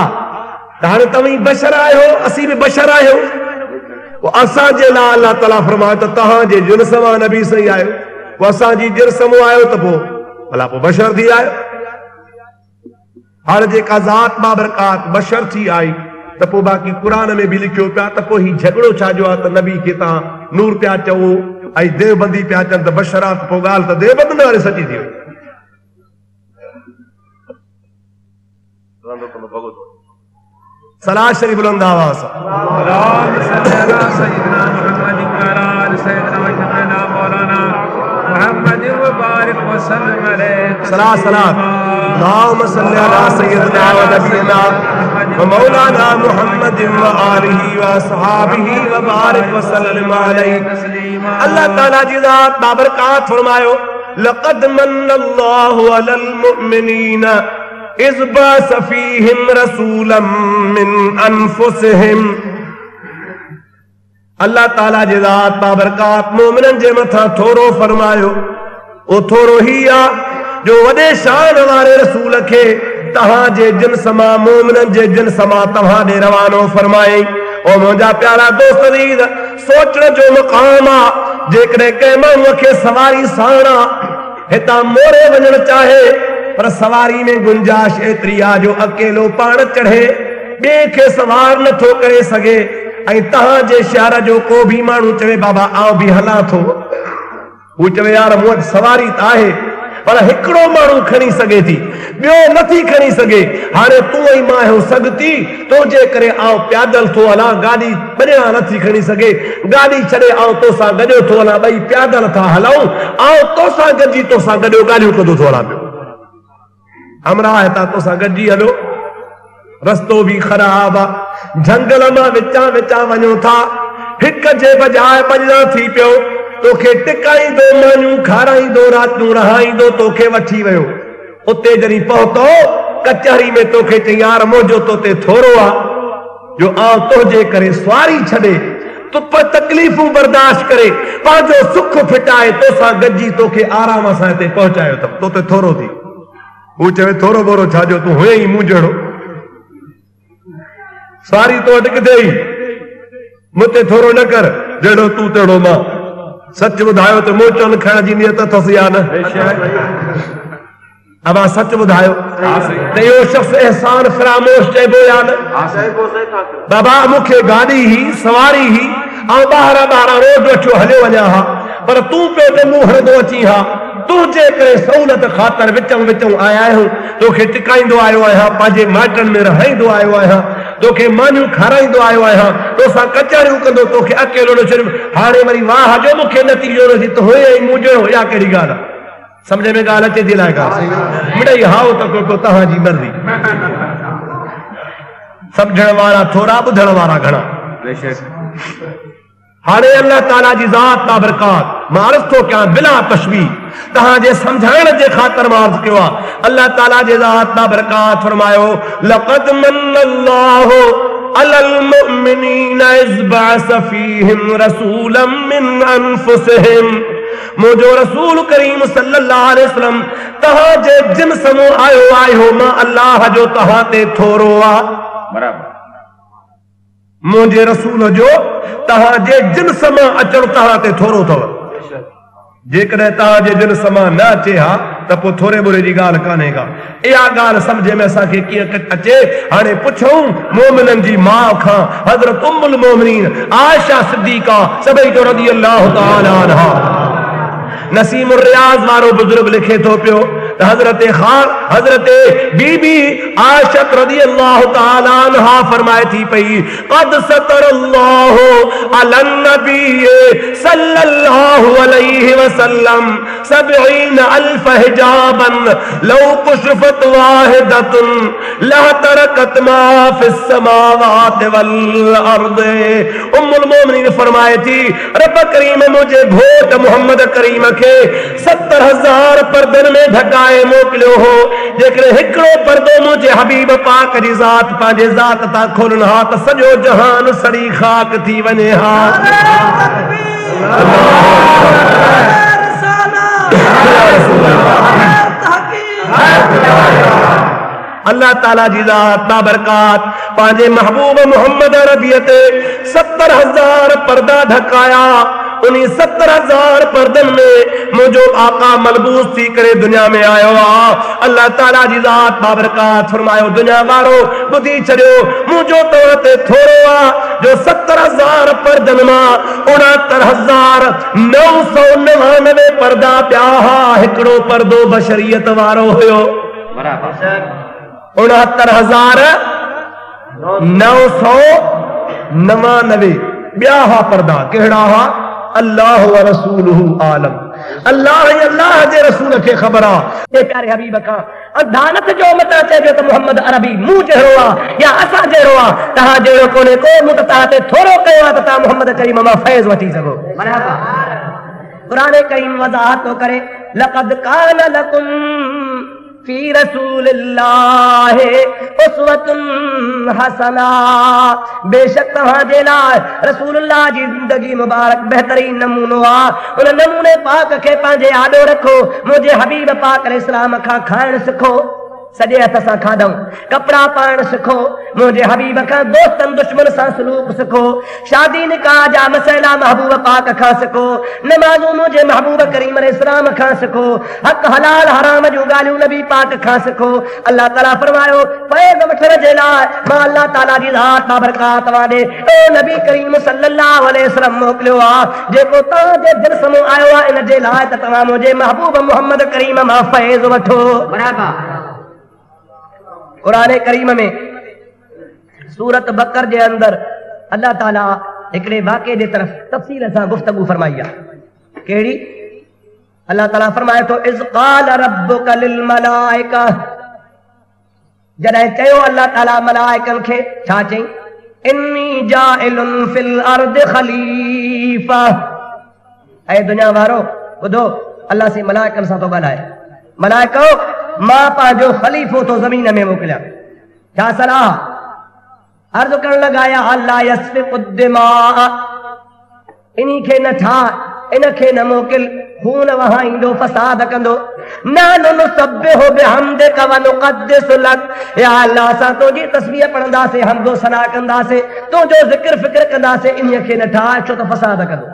हाणे तव्हीं बशर आहियो, असीं बि बशर आहियूं। पोइ असांजे लाइ अल्लाह ताला फरमायो त तव्हां जे जिन्स मां नबी सही आहियो। पोइ असांजी जिन्स मां आहियो त पोइ भला पोइ बशर थी आहियो। हाणे जेका ज़ात बाबरकात बशर थी आई त पोइ बाक़ी क़ुरान में बि लिखियो पिया त पोइ ही झगड़ो छाजो आहे त नबी खे तव्हां नूर पिया चओ ऐं देवबंदी पिया चवनि त बशर आहे। पोइ ॻाल्हि त देवबंद वारे सची थी वई। सलाह शरीफ बुलंद आवाज़ सलाह सलाह اللهم صل على سيدنا ونبينا ومولانا محمد وآله وصحابه وبارك وسلم عليه। अल्लाह ताला जी ज़ात बाबरकात फरमायो लक़द मन्नल्लाहु अलल मुमिनीन इज़ बअस फ़ीहिम रसूलन मिन अनफुसिहिम। अल्लाह ताला जी ज़ात बाबरकात मोमिननि जे मथां थोरो फरमायो। ओ थोरो ही आ जो वॾे शान वारे रसूल खे तहां जे जिन्स मां मोमिननि जे जिन्स मां तव्हां ॾे रवानो फरमाई। ओ मुंहिंजा प्यारा दोस्त अज़ीज़ सोचण जो मुक़ाम आहे जेकॾहिं कंहिं माण्हूअ खे सवारी साण हितां मोरे वञणु चाहे पर सवारी में गुंजाइश एतिरी आहे जो अकेलो पाण चढ़े ॿिए खे सवार नथो करे सघे ऐं तहां जे शहर जो को बि माण्हू चवे बाबा आउं बि हलां थो, हू चवे यार मूं वटि सवारी त आहे पर हिकिड़ो माण्हू खणी सघे थी ॿियो नथी खणी सघे। हाणे तूं ऐं मां आहियूं सॻती तुंहिंजे करे आउं पैदल थो हलां, गाॾी ॿिया नथी खणी सघे, गाॾी छॾे आउं तोसां गॾो थो हलां, ॿई पैदल था हलूं, आउं तोसां गॾिजी तोसां गॾो गाॾियूं कंदो थो हलां पियो। हमरा हितां तोसां गॾिजी हलो, रस्तो बि ख़राब आहे, झंगल मां विचां विचां वञूं था, हिक जे बजाए पंजा थी पियो, तोखे टिकाईंदो मानियूं खाराईंदो रातियूं रहाईंदो तोखे वठी वियो। उते जॾहिं पहुतो कचहरी में तोखे चई यार मुंहिंजो तोते थोरो आहे जो आउं तुंहिंजे करे सवारी छॾे तूं तकलीफ़ूं बर्दाश्त करे पंहिंजो सुख फिटाए तोसां गॾिजी तोखे आराम सां हिते पहुचायो अथमि, तोते थोरो थी। हू चवे थोरो बोरो छाजो तूं हुए ई मूं जहिड़ो, सवारी तो वटि किथे ई, मूंते थोरो न कर जहिड़ो तूं तहिड़ो मां। सच ॿुधायो त मोचन खाइण जी नियत अथसि या न? अब सच ॿुधायो त इहो शख़्स एहसान फरामोश चइबो या न? बाबा मूंखे गाॾी ही सवारी ही ऐं ॿाहिरां ॿाहिरां रोड वठियो हलियो वञा हा, पर तूं पियो त मूं हणंदो अची हा, तुंहिंजे करे सहूलियत ख़ातिर विचूं विचूं आया आहियूं, तोखे टिकाईंदो आयो आहियां, पंहिंजे माइटनि में रहाईंदो आयो आहियां, तोखे मानियूं खाराईंदो आयो आहियां, तोसां कचारियूं कंदो, तोखे अकेलो न छॾियो। हाणे वरी वाह जो मूंखे नतीजो नथी त होए ई मुंहिंजो हुया कहिड़ी ॻाल्हि आहे? समझ में ॻाल्हि अचे थी लाइ मिड़ई हाओ त को तव्हांजी मर्ज़ी। समझण वारा थोरा, ॿुधण वारा घणा। हाणे अल्लाह ताला जी ज़ात बाबरकात मां अर्ज़ थो कयां बिला तशबीह, तव्हांजे समझाइण जे ख़ातिर मां अर्ज़ कयो आहे। अल्लाह ताला जी ज़ात बाबरकात फरमायो लक़द मन्नल्लाहु अलल मुमिनीन इज़ बअस फीहिम रसूलन मिन अनफुसिहिम। मुझो रसूल करीम सल्लल्लाहु अलैहि वसल्लम तहांजे जिन्स मां आयो आयो, मां अल्लाह जो तहां ते थोरो आहे। बराबर मुझे रसूल जो तहांजे जिन्स मां अचण तहां ते थोरो अथव। जेकॾहिं तहांजे जिन्स मां न अचे हा त पोइ थोरे बुरे जी ॻाल्हि कान्हे का। इहा ॻाल्हि सम्झ में असांखे कीअं अचे। हाणे पुछूं मोमिननि जी माउ खां हज़रत उम्मुल मोमिनीन आयशा सिद्दीका सभई जो रज़ी अल्लाह तआला अन्हा। नसीमुर रियाज़ वारो बुजुर्ग लिखे थो पियो त हज़रत बीबी आयशा रज़ी अल्लाह तआला अन्हा फरमाए थी पई क़द सतरल्लाहु अलन नबी सल्लल्लाहु अलैहि वसल्लम 70,000 हिजाबन लौ कुशफत वाहिदतुन ला तरकत मा फिस समावात वल अर्द। उम्मुल मोमिनीन फरमाए थी रब करीम मुझे घोट मोहम्मद करीम के 70,000 पर्दन में ढकाए मोकिलियो हो। जेकॾहिं हिकिड़ो पर्दो मुझे हबीब पाक जी ज़ात पंहिंजे ज़ात तां खोलनि हा त सॼो जहान सड़ी खाक थी वञे हा। अल्लाह ताला जी ज़ात बाबरकात पंहिंजे महबूब मोहम्मद अरबी ते 70,000 पर्दा ढकाया। उन्हीं 70,000 पर्दन में मुझो आका मलबूस थी करे दुनिया में आयो आ। अल्लाह ताला जी ज़ात बाबरकात फरमायो दुनिया वारो ॿुधी छॾियो मुझो तो ते थोरो आ जो 70,000 पर्दन मां 69,999 पर्दा पिया हा। हिकिड़ो पर्दो बशरियत वारो हुयो। 69,999 ॿिया हा पर्दा कहिड़ा हा? अल्लाह व रसूलुहु आलम। अल्लाह जे रसूल खे ख़बर आहे। प्यारे हबीब खां अदानत जो मत अचे जो त मोहम्मद अरबी मूं जहिड़ो आहे या असां जहिड़ो आहे। तव्हां जहिड़ो कोन्हे को। मूं त तव्हां ते थोरो कयो आहे त तव्हां मोहम्मद करीम मां फैज़ वठी सघो। क़ुरान करीम वज़ाहत थो करे लक़द कान लकुम फी रसूलिल्लाहि उसवतुन हसना। बेशक तव्हांजे लाइ रसूलुल्लाह जी ज़िंदगी मुबारक बेहतरीन नमूनो आहे। उन नमूने पाक खे पंहिंजे आॾो रखो। मुंहिंजे हबीब पाक अलैहिस्सलाम खां खाइण सिखो, सॼे हथ सां खाधऊं। कपिड़ा पाइण सिखो, मुंहिंजे हबीब खां दोस्तनि दुश्मन सां सलूक सिखो। शादी निकाह जा मसइला महबूब पाक खां सिखो। नमाज़ूं मुंहिंजे महबूब करीम अलैहिस्सलाम खां सिखो। हक़ हलाल हराम जूं ॻाल्हियूं नबी पाक खां सिखो। अल्लाह ताला फरमायो फैज़ वठण जे लाइ मां अल्लाह ताला जी ज़ात बाबरकात वाॾे ओ नबी करीम सल्लल्लाहु अलैहि वसल्लम मोकिलियो आहे। जेको तव्हांजे दिलि सां आयो आहे इन जे लाइ त तव्हां मुंहिंजे महबूब मोहम्मद करीम मां फैज़ वठो। बराबरि कुरान करीम में सूरत बकर जे अंदर अल्लाह ताला हिकिड़े वाक़े जे तरफ़ तफ़सील सां गुफ्तगू फरमाई आहे। कहिड़ी? अल्लाह ताला फरमाए थो इज़ क़ाल रब्बुका लिल मलाइका। जॾहिं चयो अल्लाह ताला मलाइकनि खे छा चई? इन्नी जाइलुन फिल अर्द खलीफा। ऐ दुनिया वारो ॿुधो अल्लाह से मलाइकनि सां थो ॻाल्हाए। मलाइको मां पंहिंजो खलीफ़ो तो ज़मीन में मोकिलिया। छा सलाह? अर्ज़ करण लॻाया अल्लाह यस्फिकु दिमा। इन्ही खे न ठाह, इन खे न मोकिल, खून वहाईंदो, फसाद कंदो। नानु नुसब्बिहु बिहम्दिका व नुक़द्दिसु लक। या अल्लाह असां तुंहिंजी तस्बीह पढ़ंदासीं, हम्दो सना कंदासीं, तुंहिंजो ज़िक्र फ़िक्र कंदासीं। इन्हीअ खे न ठाह छो त फसाद कंदो।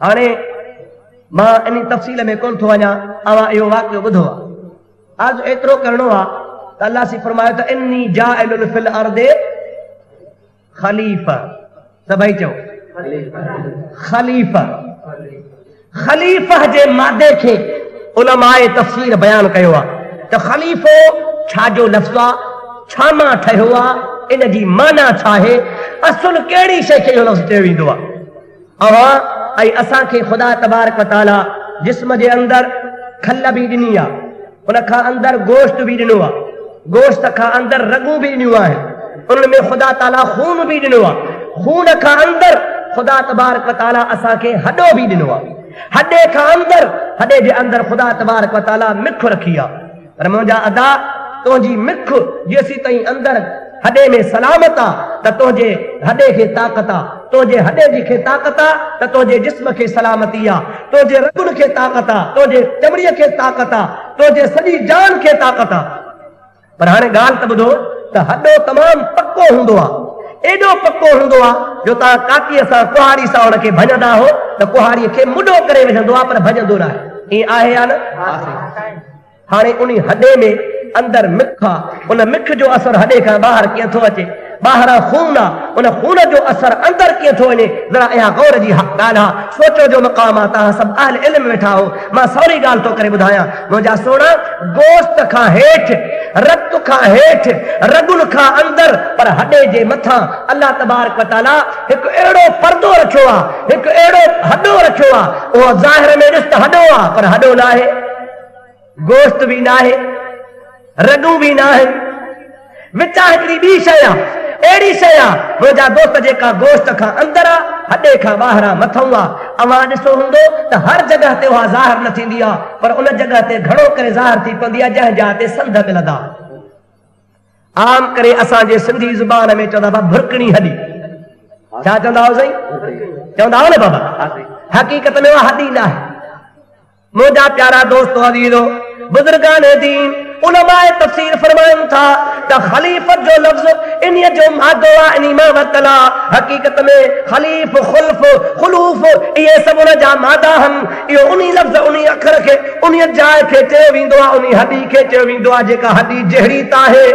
हाणे मां इन तफ़सील में कोन थो वञा, अवां इहो वाक़ियो ॿुधो आहे। आज एतिरो करणो आहे त अल्लाह से फरमायो त इन्नी जाइलुन फिल अर्दि खलीफ़ा। सभई चओ खलीफ़ा। खलीफ़ा जे मादे खे उलमाए तफ़सीर बयान कयो आहे त खलीफ़ो छा जो लफ़्ज़ आहे, छामा ठहियो आहे, इन जी माना छा आहे, असुल कहिड़ी शइ खे इहो लफ़्ज़ चयो वेंदो आहे। अवां ऐं असांखे ख़ुदा तबारक व तआला जिस्म जे अंदरि खल बि ॾिनी आहे, उन खां अंदरि गोश्त बि ॾिनो आहे, गोश्त खां अंदरि रगूं बि ॾिनियूं आहिनि, उन्हनि में ख़ुदा ताला खून बि ॾिनो आहे, खून खां अंदरि ख़ुदा तबारक व तआला असांखे हॾो बि ॾिनो आहे, हॾे खां अंदरि, हॾे जे अंदरि ख़ुदा तबारक व तआला मिख रखी आहे। पर मुंहिंजा अदा तुंहिंजी मिख जेसीं ताईं अंदरि हॾे में सलामत आहे त तुंहिंजे हॾे खे ताक़त आहे, तुंहिंजे हॾे जी खे ताक़त आहे त तुंहिंजे जिस्म खे सलामती आहे, तुंहिंजे रगुनि खे ताक़त आहे, तुंहिंजे चमड़ीअ खे ताक़त आहे, तुंहिंजे सॼी जान खे ताक़त आहे। पर हाणे ॻाल्हि त ॿुधो त हॾो तमामु पको हूंदो आहे, एॾो पको हूंदो आहे जो तव्हां काकीअ सां कुहाड़ी सां हुनखे भॼंदा हो त कुहाड़ीअ खे मुॾो करे विझंदो आहे पर भॼंदो न आहे। ईअं आहे या न? हाणे उन हॾे में अंदरि मिख आहे, उन मिख जो असर हॾे खां ॿाहिरि कीअं थो अचे, ॿाहिरां खून आहे, उन खून जो असर अंदरि कीअं थो वञे, ज़रा इहा गौर जी ॻाल्हि आहे, सोचो जो मक़ाम आहे। तव्हां सभु अहल इल्म वेठा हो, मां सवरी ॻाल्हि थो करे ॿुधायां। मुंहिंजा सोना, गोश्त खां हेठि, रत खां हेठि, रगुनि खां अंदरि, पर हॾे जे मथां अल्लाह तबारक व तआला हिकु अहिड़ो पर्दो रखियो आहे, हिकु अहिड़ो हॾो रखियो आहे, उहो ज़ाहिर में ॾिस त हॾो आहे पर हॾो न आहे, गोश्त बि न आहे, रगूं बि न आहे, विचा हिकिड़ी ॿी शइ आहे, अहिड़ी शइ आहे मुंहिंजा दोस्त जेका गोश्त खां अंदरि आहे, हॾे खां ॿाहिरां मथां आहे। अवां ॾिसो हूंदो त हर जॻह ते उहा ज़ाहिर न थींदी आहे, पर उन जॻह ते घणो करे ज़ाहिर थी पवंदी आहे जंहिं जॻह ते संद मिलंदा। आम करे असांजे सिंधी ज़ुबान में चवंदा बाबा भुरकणी हॾी, छा चवंदा हुआ साईं? चवंदा हुआ न बाबा, हक़ीक़त में उहा हॾी न आहे। मुंहिंजा प्यारा दोस्तो अज़ीज़ो, बुज़ुर्गान दीन, उलमाए तफसीर फरमाइनि था त खलीफत जो लफ़्ज़ इन्हीअ जो मादो आहे, इन्ही मां वरितल आहे। हक़ीक़त में खलीफ, खुल्फ, खुलूफ इहे सभु उन जा मादा आहिनि। इहो उन्ही लफ़्ज़, उन्ही अखर खे, उन्ही जाइ खे चयो वेंदो आहे, उन्ही हॾी खे चयो वेंदो आहे जेका हॾी जहिड़ी त आहे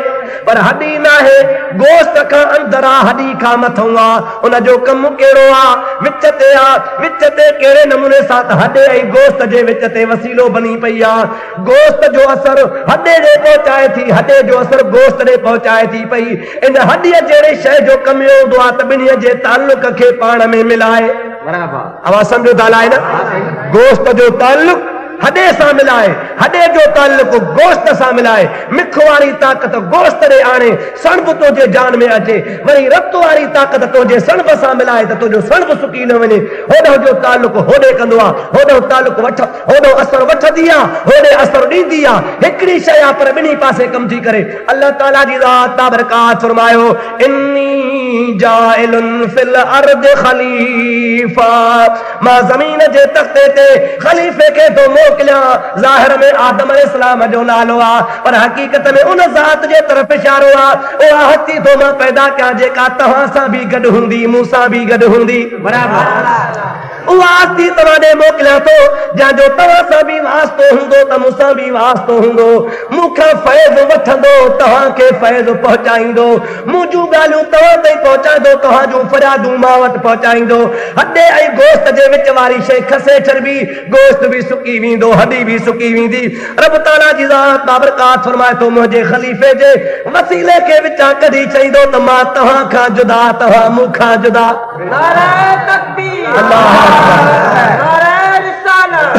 पर हॾी न आहे। गोश्त खां अंदरि आहे, हॾी खां मथां आहे। उन जो कमु कहिड़ो आहे? विच ते आहे। विच ते कहिड़े नमूने सां त हॾे ऐं गोश्त जे विच ते वसीलो बनी पई आहे। गोश्त जो असर हॾे ॾे पहुचाए थी, हॾे जो असर गोश्त ॾे पहुचाए थी पई। इन हॾीअ जहिड़ी शइ जो कमु हूंदो आहे त ॿिन्हीअ जे ताल्लुक खे पाण में मिलाए। अवां सम्झो था अलाए न? गोश्त जो ताल्लुक हॾे सां मिलाए, हॾे जो ताल्लुक गोश्त सां मिलाए, मिख वारी ताक़त गोश्त ॾे आणे, सणब तुंहिंजे जान में अचे, वरी रत वारी ताक़त तुंहिंजे सणब सां मिलाए त तुंहिंजो सणब सुकी न वञे। होॾो जो ताल्लुक होॾे कंदो आहे, होॾो ताल्लुक होॾो असर वठंदी आहे, होॾे असर ॾींदी आहे। हिकिड़ी शइ आहे पर ॿिन्ही पासे कमु थी करे। अल्लाह ताला जी ज़ात बाबरकात फरमायो, इन्नी जाइलुन फिल अर्द खलीफा, मां ज़मीन जे तख़्ते ते ख़लीफ़े खे तो मोकिलिया। ज़ाहिर में आदम अलैहिस्सलाम जो नालो आहे, पर हक़ीक़त में उन ज़ात जे तरफ़ इशारो आहे। उहा हस्ती तो मां पैदा कयां जेका तव्हां सां बि गॾु हूंदी, मूं सां बि गॾु हूंदी। बराबरि उहा हस्ती तव्हां ॾे मोकिलियां थो जंहिंजो तव्हां सां बि वास्तो हूंदो त मूंसां बि वास्तो हूंदो। मूंखां फैज़ वठंदो, तव्हांखे फैज़ पहुचाईंदो। मुंहिंजूं ॻाल्हियूं तव्हां ताईं पहुचाईंदो, तव्हांजूं फरियादूं मां वटि पहुचाईंदो। हॾे ऐं गोश्त जे विच वारी शइ खसे चरबी, गोश्त बि सुकी वेंदो, हॾी बि सुकी वेंदी। रब ताला जी ज़ात बाबरकात फरमाए थो, मुंहिंजे ख़लीफ़े जे वसीले खे विचां कढी चईंदो त मां तव्हां खां जुदा, तव्हां मूंखां जुदा। नारे तकबीर, अल्लाह नारे रिसालत,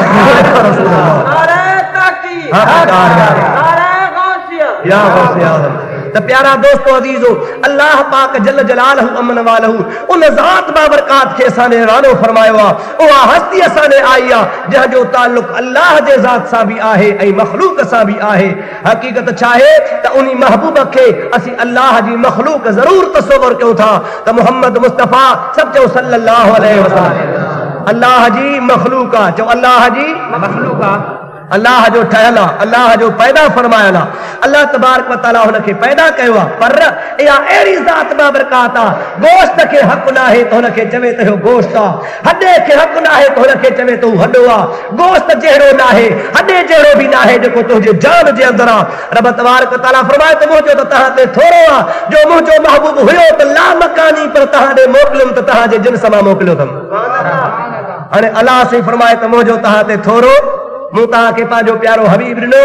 नारे तहकीक, नारे गौसियत, या गौसियत। त प्यारा दोस्तो अजीजो, अल्लाह पाक जल जलालहु अमन वालहु उन ज़ात बाबरकात खे असांने रानो फरमायो आहे। उहा हस्ती असांने आई आहे जंहिंजो ताल्लुक अल्लाह जे ज़ात सां बि आहे ऐं मख़लूक सां बि आहे। हक़ीक़त छा आहे त उन महबूब खे असीं अल्लाह जी मख़लूक ज़रूर तसव्वुर कयूं था त मोहम्मद मुस्तफ़ा सभु चओ सल्लल्लाहु अलैहि वसल्लम अल्लाह जी मख़लूक आहे। चओ अल्लाह जी मख़लूक आहे, अल्लाह जो ठहियल आहे, अल्लाह जो पैदा फरमायल आहे। अल्लाह तबारक व तआला हुनखे पैदा कयो आहे, पर इहा अहिड़ी ज़ात बाबरकात आहे, गोश्त खे हक़ न आहे त हुनखे चवे त इहो गोश्त आहे, हॾे खे हक़ न आहे त हुनखे चवे त हू हॾो आहे। गोश्त जहिड़ो न आहे, हॾे जहिड़ो बि न आहे जेको तुंहिंजे जान जे अंदरि आहे। रब तबारक व तआला फरमाए त मुंहिंजो त तव्हां ते थोरो आहे, जो मुंहिंजो महबूब हुयो त लामकानी पर तव्हां ॾे मोकिलियुमि त तव्हांजे जिन्स मां मोकिलियो अथमि। हाणे अलाह साईं फरमाए त मुंहिंजो तव्हां ते थोरो, मूं तव्हांखे पंहिंजो प्यारो हबीब ॾिनो,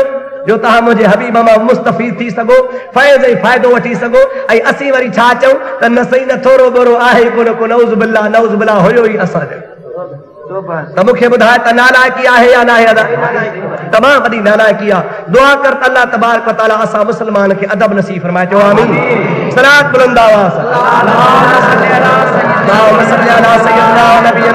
जो तहां मुझे हबीब मां मुस्तफीद थी सगो, फैज़ ऐं फ़ाइदो वठी सगो। ऐं असीं वरी छा चऊं त न सही न थोरो बोरो आहे कोन को, नऊज़ बिल्लाह हुयो ई असां जो। तो मुखे बुधाए त नालायकी आहे या ना है? तमाम वडी नालायकी आहे। दुआ कर त अल्लाह तबारक व तआला असां मुसलमान के अदब नसीब फरमाए। चओ आमीन। सलात बुलंद आवाज़ सल्लल्लाहु अलैहि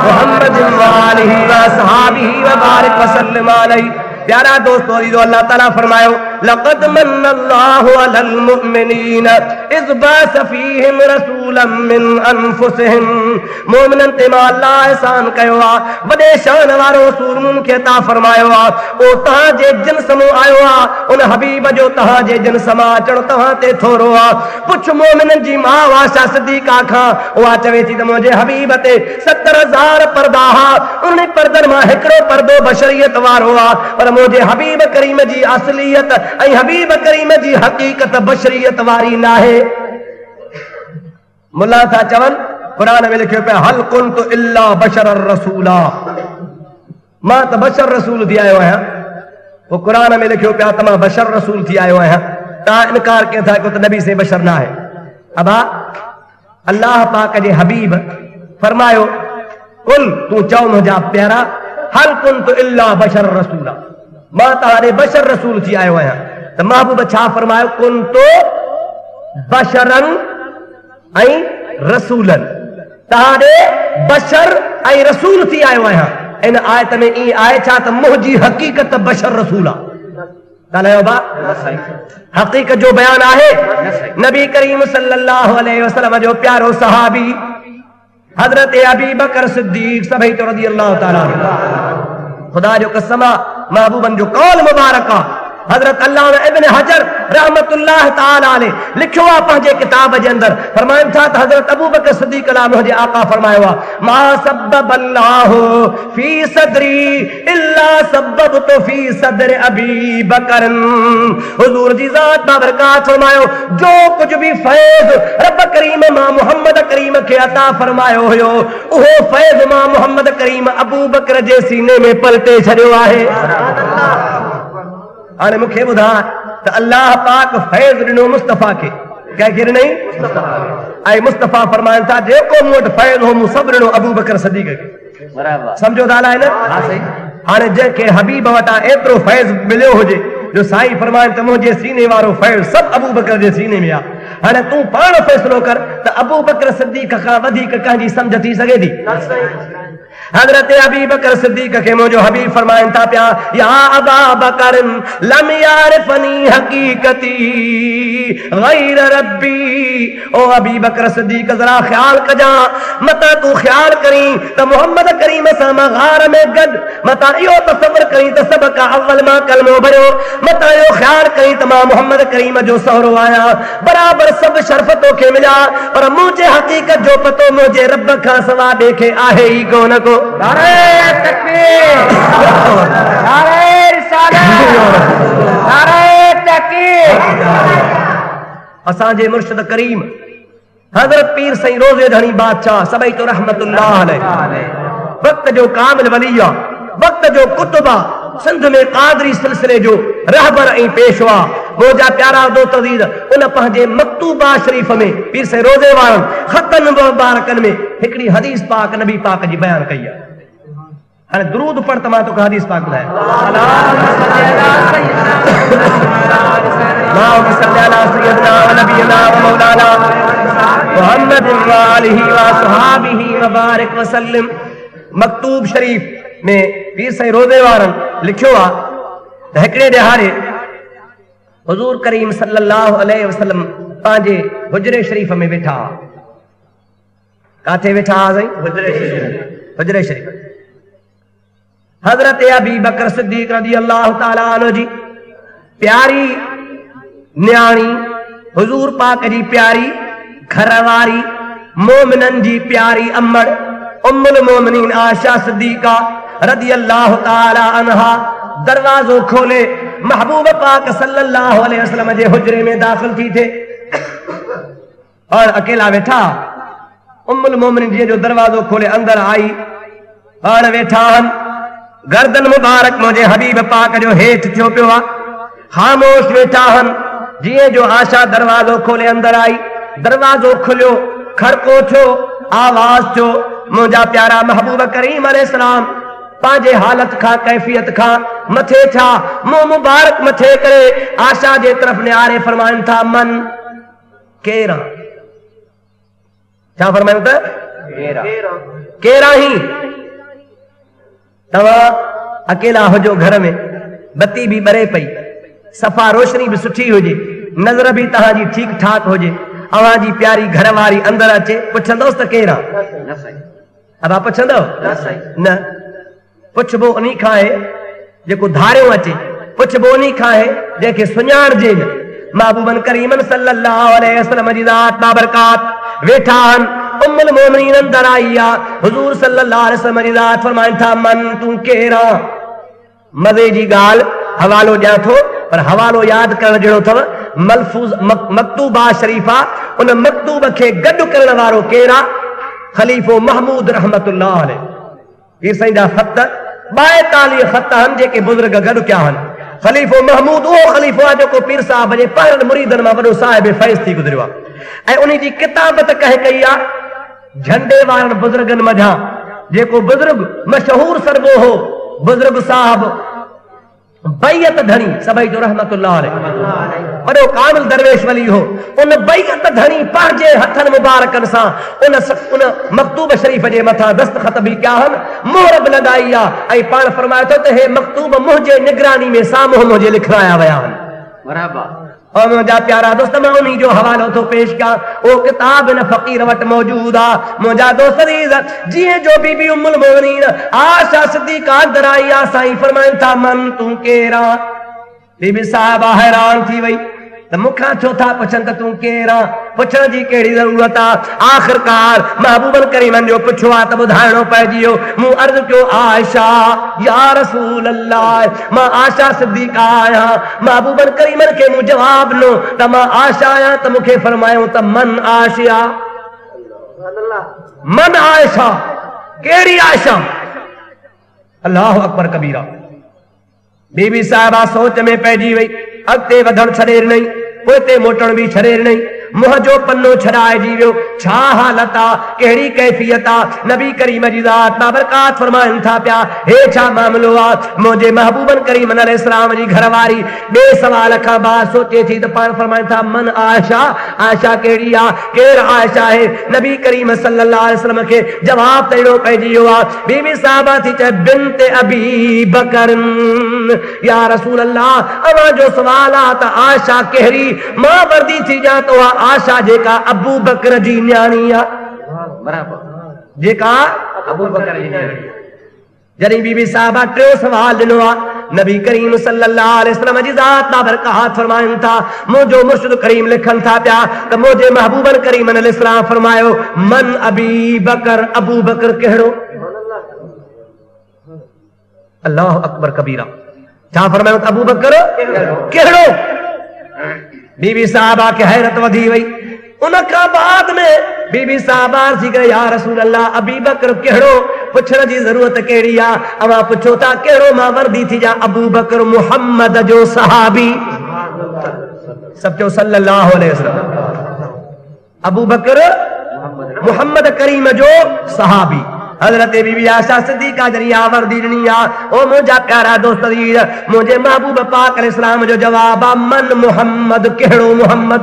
मुहम्मद व आलिहि व असहाबिहि व बारिक व सल्लम अलैहि। प्यारा दोस्तों, अल्लाह ताला फरमायो लक़द मन्नल्लाहु अलल मुमिनीन इज़ बअस फीहिम रसूलन मिन अनफुसिहिम। मोमिनन ते मां अल्लाह एहसान कयो आ, वडे शान वारो रसूल मुनखे अता फरमायो आ। ओ तहां जे जिन्स मो आयो आ, उन हबीब जो तहां जे जिन्स मां अचण तहां ते थोरो आ। पुछ मोमिनन जी मां आशा सिद्दीका खां, उहा चवे थी त मुंहिंजे हबीब ते 70,000 पर्दा हा, उन पर्दन मां हिकिड़ो पर्दो बशरियत वारो आ। पर मुझे हबीब करीम जी असलियत ऐं हबीब करीम जी हकीकत बशरियत वारी नाहे। मुल्ला था चवन कुरान में लिखियो पिया हल कुन्तु इल्ला बशरर रसूला, मां त बशर रसूल थी आयो आहियां। वो कुरान में लिखियो पिया त मां बशर रसूल थी आयो आहियां। तव्हां इनकार कयो था त नबी से बशर ना है। अबा अल्लाह पाक जे हबीब फरमायो कुल तू चओ मुंहिंजा प्यारा हल कुन्तु इल्ला बशर रसूला, मां तहारे बशर रसूल थी आयो आहियां। त महबूब छा फरमायो कुन्तु बशरन ऐं रसूलन, तहारे बशर ऐं रसूल थी आयो आहियां। इन आयत में ई आहे छा त मुंहिंजी हकीकत बशर रसूल आहे। हकीकत जो बयान आहे नबी करीम सल्लल्लाहु अलैहि वसल्लम जो प्यारो सहाबी हजरत अबी बकर सिद्दीक सभई तो रज़ी अल्लाह ताला खुदा जो कसम महबूबन जो कौल मुबारक आ। हजरत अल्लामा इब्न हजर रहमतुल्लाह ताला अलैह लिखियो आहे पंहिंजे किताब जे अंदर, फरमाइनि था त हजरत अबू बकर सिद्दीक अल्लाह जे आका फरमायो आहे मा सब्बल्लाहु फी सदरी इल्ला सब्बतु फी सदर अबी बकर। हुजूर जी ज़ात बाबरकात फरमायो जो कुछ भी फैज़ रब करीम मां मोहम्मद करीम खे अता फरमायो हुयो, उहो फैज़ मां मोहम्मद करीम अबू बकर जे सीने में पलटे छॾियो आहे। हाणे मूंखे ॿुधा त अल्लाह पाक फैज़ ॾिनो मुस्तफ़ा खे, कंहिंखे ॾिनई? ऐं मुस्तफ़ा फरमाइनि था जेको मूं वटि फैज़ हो मूं सभु ॾिनो अबू बकर सदीक़ खे। सम्झो था अलाए न? हाणे जंहिंखे हबीब वटां एतिरो फैज़ मिलियो हुजे जो साईं फरमाइनि त मुंहिंजे सीने वारो फैज़ सभु अबू बकर जे सीने में आहे। हाणे तूं पाण फ़ैसिलो कर त अबू बकर सिद्दीक़ खां वधीक कंहिंजी सम्झ थी सघे थी? हजरत अबी बकर सिद्दीक़ के मुझो हबीब फरमाइन था प्या या अबा बकर लम यारिफनी हकीकती गैर रब्बी। ओ अबी बकर सिद्दीक़ जरा ख्याल कजा, मता तू ख्याल करी त मोहम्मद करीम सा गार में गद, मता यो तसव्वुर करी त सब का अव्वल मां कलमो भरियो, मता यो ख्याल करी त मां मोहम्मद करीम जो सहरो आया, बराबर सब शरफतों के मिला, पर मुझे हकीकत जो पतो मुझे रब का सवा देखे आहे ही कोन को। नारे तकबीर, नारे रिसालत, नारे तकबीर। असांजे मुर्शिद करीम हजरत पीर सईं रोज़े धनी बादशाह सभई तो रहमतुल्लाह अलैह वक्त जो कामिल वलिया, वक्त जो कुतुबा, सिंध में कादरी सिलसिले जो रहबर ऐं पेशवा मोजा प्यारा दोस्त अज़ीज़ उन पंहिंजे मकतूबा शरीफ में पीर सईं रोज़े वारनि ख़तन मुबारकन में हिकिड़ी हदीस पाक नबी पाक जी बयान कई आहे। हाणे दुरूद पढ़ त मां तोखे हदीस पाक ॿुधायां। मकतूब शरीफ में पीर सईं रोज़े वारनि लिखियो आहे त हिकिड़े ॾिहाड़े हुज़ूर करीम सल्लल्लाहु अलैहि वसल्लम पंहिंजे हुजरे शरीफ में वेठा। काथे वेठा साईं? हुजरे शरीफ। हजरत अबी बकर सिद्दीक रज़ी अल्लाह ताला अन्हु जी प्यारी न्याणी, हुजूर पाक जी प्यारी घरवारी, मोमिनन जी प्यारी अम्मड़ उम्मुल मोमिनीन आयशा सिद्दीका रज़ी अल्लाह ताला अन्हा दरवाजो खोले महबूब पाक सल्लल्लाहु अलैहि वसल्लम जे हुजरे में दाखिल थी थे और अकेला वेठा। उम्मुल मोमिनीन जी जो दरवाजो खोले अंदर आई और वेठा गर्दन मुबारक मुझे हबीब पाक जो हेठ थियो पियो आ, खामोश वेठा हन। जिए जो आशा दरवाजो खोले अंदर आई, दरवाजो खुलियो, खड़को थियो, आवाज थियो, मुंहिंजा प्यारा महबूब करीम अलैहिस्सलाम पांजे हालत खां कैफियत खां मथे था मुंह मुबारक मथे करे आशा जे तरफ निहारे फरमाइन था, मन केरा, क्या फरमाइन था, केरा ही तवा अकेला हुजो घर में, बत्ती भी बरे पई, सफा रोशनी भी सुठी हुजे, नजर भी तहां जी ठीक ठाक हुजे, अवां जी प्यारी घर वारी अंदर अचे, पुछंदोस त केरा? अब आप पुछंदो न, पुछबो उन्हीं खां है जेको धारियो अचे, पुछबो उन्हीं खां है जेके सुञाणजे न। महबूबन करीमन सल्लल्लाहु अलैहि वसल्लम जी ज़ात बाबरकात वेठा हन। उम्मुल मोमिनीन अंदर आई आ, हुजूर सल्लल्लाहु अलैहि वसल्लम जी ज़ात फरमाइन था, मन तू केरा? मज़े जी गाल हवालो ॾियां थो, पर हवालो याद करण जहिड़ो अथव। मलफूज मकतूबा शरीफा, उन मकतूब खे गॾु करण वारो केरा? खलीफो महमूद रहमतुल्लाह अलैह। पीर साईं जा ख़त 42 ख़त आहिनि जेके बुज़ुर्ग गॾु कया आहिनि। खलीफो महमूद उहो खलीफो आहे जेको पीर साहब जे पहिरनि मुरीदनि मां वॾो साहिब फैज़ थी गुज़रियो आहे, ऐं उन जी किताबत कंहिं कई आहे झंडे वारनि बुज़ुर्गनि मझां। जेको बुज़ुर्ग मशहूर सरबो हो, बुज़ुर्ग साहब बैयत धणी सभई जो रहमतुल्लाह अलैह, वॾो कामिल दरवेश वली हो। उन बैयत धणी पंहिंजे हथनि मुबारकनि सां उन मकतूब शरीफ़ जे मथां दस्तख़त बि कया आहिनि, मोहर बि लॻाई आहे, ऐं पाण फरमाए थो त हे मकतूब मुंहिंजे निगरानी में साम्हूं मुंहिंजे लिखाया विया आहिनि। बराबरि। और मुंहिंजा प्यारा दोस्त, मां उन्हीं जो हवालो थो पेश कयां। ओ किताब न फ़क़ीर वटि मौजूद आहे। मुंहिंजा दोस्त जीअं जो बीबी उम्मुल मोमिनीन आशा सिद्दीक़ा अंदर आई आहे, साईं फरमाइनि था, मन तूं केरा? बीबी साहिबा हैरान थी वई त मूंखां छो था पुछनि त तूं केरा? पुछण जी कहिड़ी ज़रूरत आहे? आख़िरकार महबूबन करीमन जो पुछो आहे त ॿुधाइणो पइजी वियो। मूं अर्ज़ कयो, आयशा या रसूल अल्लाह, मां आशा सिद्दीक़ा आहियां। महबूबन करीमन खे मूं जवाब ॾिनो त मां आशा आहियां, त मूंखे फरमायो त मन आशिया, मन आयशा, कहिड़ी आयशा? अल्लाहु अकबर कबीरा। बीबी साहिबा सोच में पइजी वई, अॻिते वधण छॾे ॾिनई, पोइते मोटण बि छॾे ॾिनई, मुंह जो पन्नो छॾाइजी वियो। छा हालत आहे, कहिड़ी कैफ़ियत आहे? नबी करीम जी ज़ात बाबरकात फरमाइनि था पिया, हे छा मामिलो आहे? मुंहिंजे महबूबन करीम अलैहिस्सलाम जी घरवारी ॿिए सवाल खां बाद सोचे थी त पाण फरमाइनि था, मन आयशा, आयशा कहिड़ी आहे? केरु आयशा आहे? नबी करीम सल्लल्लाहु अलैहि वसल्लम खे जवाब तहिड़ो पइजी वियो आहे। बीबी साहिबा थी चए, बिन्त अबी बकर या रसूल अल्लाह, अवां जो सवाल आहे त आयशा कहिड़ी? मां वर्दी थी ॼां त आशा जेका अबू बकर जी न्याणी आहे, बराबरि, जेका अबू बकर जी न्याणी। जॾहिं बीबी साहिबा टियों सवाल ॾिनो आहे, नबी करीम सल्लल्लाहु अलैहि वसल्लम जी ज़ात बाबरकात फरमाइनि था, मुंहिंजो मुर्शिद करीम लिखनि था पिया त मुंहिंजे महबूबन करीम अलैहिस्सलाम फरमायो, मन अबी बकर, अबू बकर कहिड़ो? अल्लाह अकबर कबीरा। छा फरमायो? अबू बकर कहिड़ो? बीबी साहिबा खे हैरत वधी वई। उन खां बाद में बीबी साहिबा थी करे, या रसूल अल्लाह, अबी बकर कहिड़ो? पुछण जी ज़रूरत कहिड़ी आहे? अवां पुछो था कहिड़ो? मां वर्दी थी जा अबू बकर मुहम्मद जो सहाबी, सब चो सल्लल्लाहु अलैहि वसल्लम, अबू बकर मुहम्मद करीम जो सहाबी। हज़रत बीबी आयशा सिद्दीक़ा जरी वर्दी ॾिनी आहे। ओ मुंहिंजा प्यारा दोस्त, मुंहिंजे महबूब पाक अलैहिस्सलाम जो जवाब आहे, मन मुहम्मद, कहिड़ो मुहम्मद?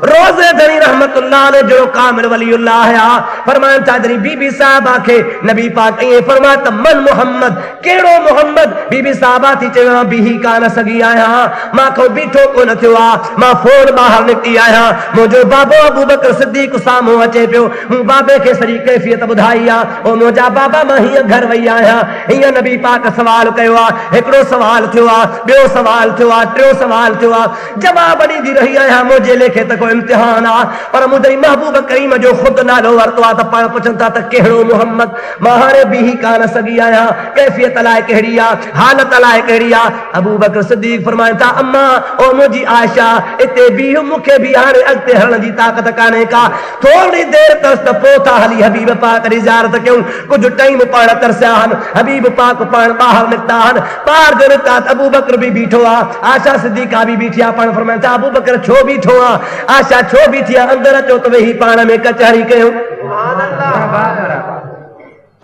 रोज़े धनी रहमतुल्लाह अलैह जो कामिल वलीउल्लाह है, फरमाइनि था जरी बीबी साहिबा खे नबी पाक ईअं फरमाया त मन मुहम्मद, कहिड़ो मुहम्मद? बीबी साहिबा थी चवे, मां बीही कान सघी आहियां, मां को बीठो कोन थियो आहे, मां फोन ॿाहिरि निकिती आहियां, मुंहिंजो बाबो अबू बकर सिद्दीक़ साम्हूं अचे पियो, मूं बाबे खे सॼी कैफ़ियत ॿुधाई आहे। ओ मुंहिंजा बाबा, मां हीअं घर वई आहियां, हीअं नबी पाक सवाल कयो आहे, हिकिड़ो सवाल थियो आहे, ॿियो सवाल थियो आहे, टियों सवाल थियो आहे, जवाब ॾींदी रही आहियां, मुंहिंजे लेखे त कोई इम्तिहान आ पर मुझे महबूब करीम जो खुद नालो वरतो आ त पाण पुछन था त केड़ो मोहम्मद मां हाणे बि कान सगी आया कैफियत लाए केड़ी आ हालत लाए केड़ी आ अबू बकर सिद्दीक फरमाए था अम्मा ओ मुजी आयशा इते भी मुखे भी हाणे अगते हलण जी ताकत काने का थोड़ी देर तस त पोता हली हबीब पाक री ज़ियारत क्यों कुछ टाइम पाण तरसिया हन हबीब पाक पाण बाहर निकता हन बाहर जो निकता अबू बकर भी बीठो आ आशा सिद्दीका भी बीठी आ पाण फरमाए था अबू बकर छो बीठो आ आशा छो बीठी आ अंदर अचो त वेही पाण में कचहरी कयो सुभान अल्लाह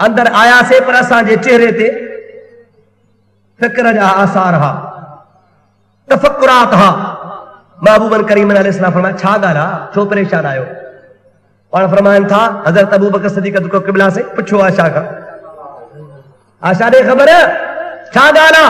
अंदर आया से पर असां जे चेहरे ते फिक्र जा आसार हा तफक्कुरात हा महबूबन करीम अलैहिस्सलाम फरमाया छा गाला छो परेशान आयो और फरमाइन था हजरत अबू बकर सिद्दीक को किबला से पूछो आशा का आशा दे खबर है छा गाला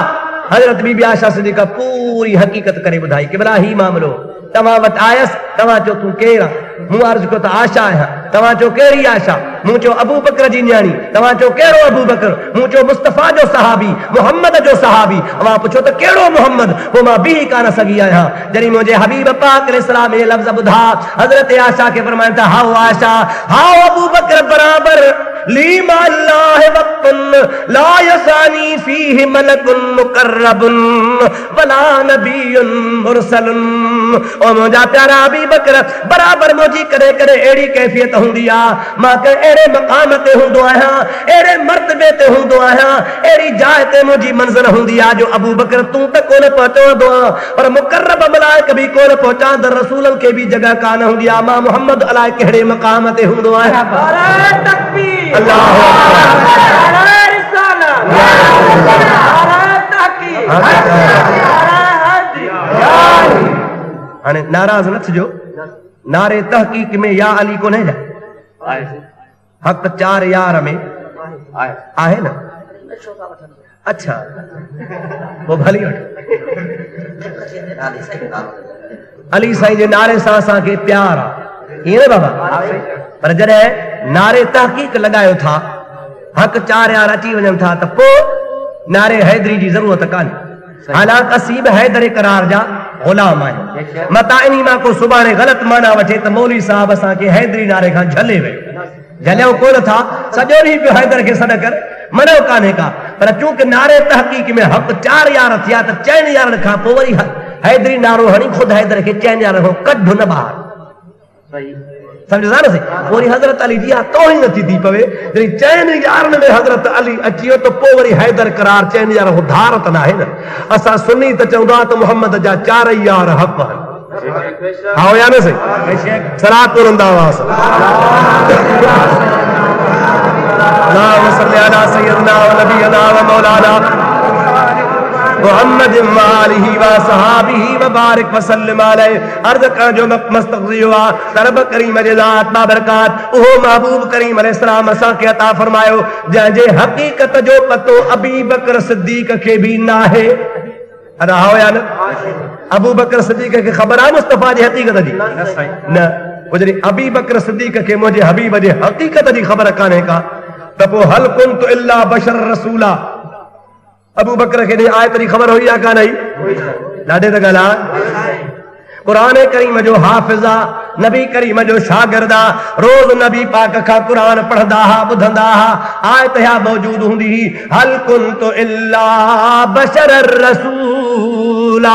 हजरत बीबी आशा सिद्दीका पूरी हकीकत करे बुधाई किबला ही मामलो तवा वट आयस तवा जो तू केरा मु अर्ज को त आशा है तवा जो केरी आशा मु जो अबू बकर जी न्याणी तवा जो केरो अबू बकर मु जो मुस्तफा जो सहाबी मोहम्मद जो सहाबी अवा पूछो त केरो मोहम्मद वो मां भी कान सगी आया जरी मुझे हबीब पाक अलैहिस्सलाम ये लफ्ज बुधा हजरत आशा के फरमाया हाओ आशा हाओ अबू बकर बराबर ली माल्लाह वक्तन ला यसानी फीहि मलकुन मुकर्रबुन वला नबियुन मुरसलुन ओ मुझा प्यारा अबी बकर बराबर मुझी करे करे एड़ी कैफियत हुंदी आ मां के एड़े मकाम ते हुंदो आया एड़े मर्तबे ते हुंदो आया एड़ी जाय ते मुझी मंजिल हुंदी आ जो अबू बकर तू त कोन पहुंचो पर मुकर्रब मलाइक भी कोन पहुंचा द रसूलन के भी जगह कान हुंदी आ मां मोहम्मद अलाए केड़े मकाम ते हुंदो आया नारे तकबीर अल्लाहु अकबर नारे रिसालत नारे तहकीक हाणे नाराज न थिजो नारे तहकीक में या अली को नहीं जा हक चार यार में आहे ना अच्छा वो भली अली साईं जे नारे सां असां खे प्यार आहे ईअं बाबा पर जॾहिं नारे तहकीक लगायो था हक चार यार अची वञनि था त पोइ नारे हैदरी जी ज़रूरत कान्हे हालांकि असीं बि हैदर करार जा गुलाम आहियूं मता इन्ही मां को सुभाणे ग़लत माना वठे त मौलवी साहब असां खे हैदरी नारे खां झले वियो झलियो कोन था सॼो ॾींहुं पियो हैदर खे सॾ कर मनो कान्हे का पर चूंकि नारे तहकीक में हक़ चार यार थिया त चइनि यारनि खां पोइ वरी हैदरी नारो हणी ख़ुदि हैदर खे चइनि यारनि खां कढ न ॿाहिरि समझदा न सी वरी हजरत अली जी तौहीन नथी थी पवे जॾहिं चइनि यारनि में हजरत अली अची वियो त पोइ वरी हैदर करार चइनि यार उधार त नाहे न असां सुन्नी त चवंदा त मोहम्मद जा चार यार हक़ आहिनि हा या न सही सलात पढ़ंदा हुआसीं अल्लाहुम्मा सल्ली अला सय्यिदना व नबियना व मौलाना मोहम्मद वालिही व सहाबिही व बारिक व सल्लिम अलैहि अर्ज का जो मस्तगफिर हुआ रब करीम जे ज़ात बाबरकात ओहो महबूब करीम अलैहि सलाम असा के अता फरमायो जंहिंजे हकीकत जो पतो अबी बकर सिद्दीक के भी ना है अदा हो या न अबू बकर सिद्दीक के खबर आ मुस्तफा जी हकीकत जी न जॾहिं अबी बकर सिद्दीक के मुझे हबीब जे हकीकत जी खबर कान्हे का त पोइ हल कुंतु इल्ला बशर रसूला अबू बकर के आयत जी खबर हुई या कान आई ॾाढे त ॻाल्हि आहे कुरान करीम जो हाफ़िज़ा नबी करीम जो शागिर्दा रोज नबी पाक का कुरान पढ़दा हा ॿुधंदा हा आयत या मौजूद हुंदी हल कुंतु इल्ला बशरर रसूला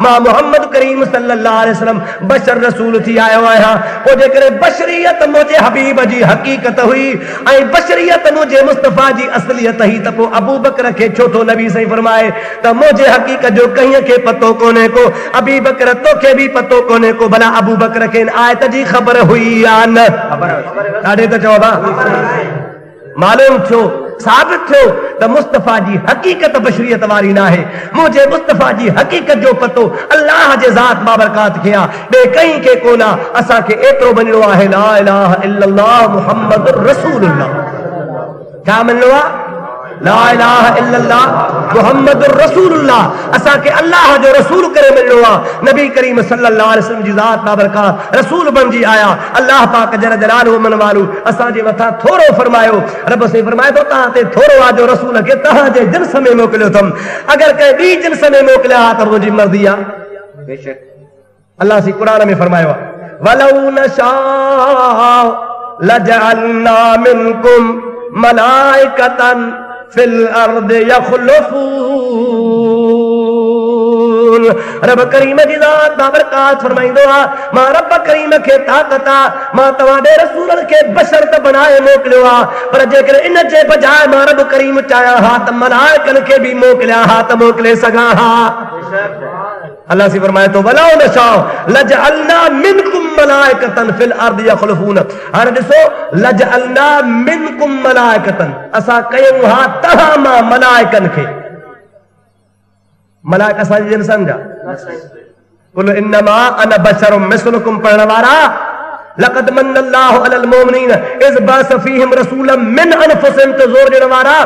मां मोहम्मद करीम सल्लल्लाहु अलैहि वसल्लम बशर रसूल थी आयो आहियां पोइ जेकॾहिं बशरियत मुंहिंजे हबीब जी हकीकत हुई ऐं बशरियत मुंहिंजे मुस्तफ़ा जी असलियत ही त पोइ अबू बकर खे छो थो नबी साईं फरमाए त मुंहिंजे हकीकत जो कंहिं खे पतो कोन्हे को अबी बकर तोखे भी पतो कोने को भला अबू बकर के आयत जी खबर हुई या न ॾाढे त चओ मालूम थियो साबित थियो त मुस्तफा जी हकीकत बशरियत वारी ना है मुझे मुस्तफा जी हकीकत जो पतो अल्लाह जे ज़ात बाबरकात के आ बे कहीं के कोना असा के एतरो बनणो आहे ला इलाहा इल्लल्लाह मुहम्मदुर रसूलुल्लाह क्या मनणो आ ला इलाहा इल्लल्लाह मुहम्मदुर रसूलुल्लाह असा के अल्लाह जो रसूल करे मिलनो आ नबी करीम सल्लल्लाहु अलैहि वसल्लम जी ज़ात बाबरकात रसूल बन जी आया अल्लाह पाक जल जलालहु मन वालू असा जे मथा थोरो फरमायो रब से फरमाए तो ता ते थोरो आ जो रसूल के ता जे जिन्स में मोकलियो थम अगर के बी जिन्स में मोकलिया त मुजी मर्जी आ बेशक अल्लाह सी कुरान में फरमायो वलौ नशाउ लजअलना मिनकुम मलाइकतन फिल अर्द यखलुफून। रब करीम जी ज़ात बाबरकात फरमाइंदो आ मां रब करीम के ताकत आ मां तवाडे रसूलन के बशर त बनाए मोकलियो आ पर जेकर इन जे बजाय मां रब करीम चाया हा त मलाइकन के भी मोकलिया हा त मोकले सगा हा। अल्लाह से फरमाए तो वला नशाउ लजअलना मिनकुम मलाइकतन फिल अर्द यखलुफून। हाणे ॾिसो लजअलना मिनकुम मलाइकतन असां कयूं हा तव्हां मां मलाइकन खे। मलाइक असांजी जिन्सन जा कुल इन्नमा अना बशरुम मिस्लुकुम पढ़ण वारा लक़द मन्नल्लाहु अलल मोमिनीन इज़ बअस फीहिम रसूलन मिन अनफुसिहिम तो जोर ॾियण वारा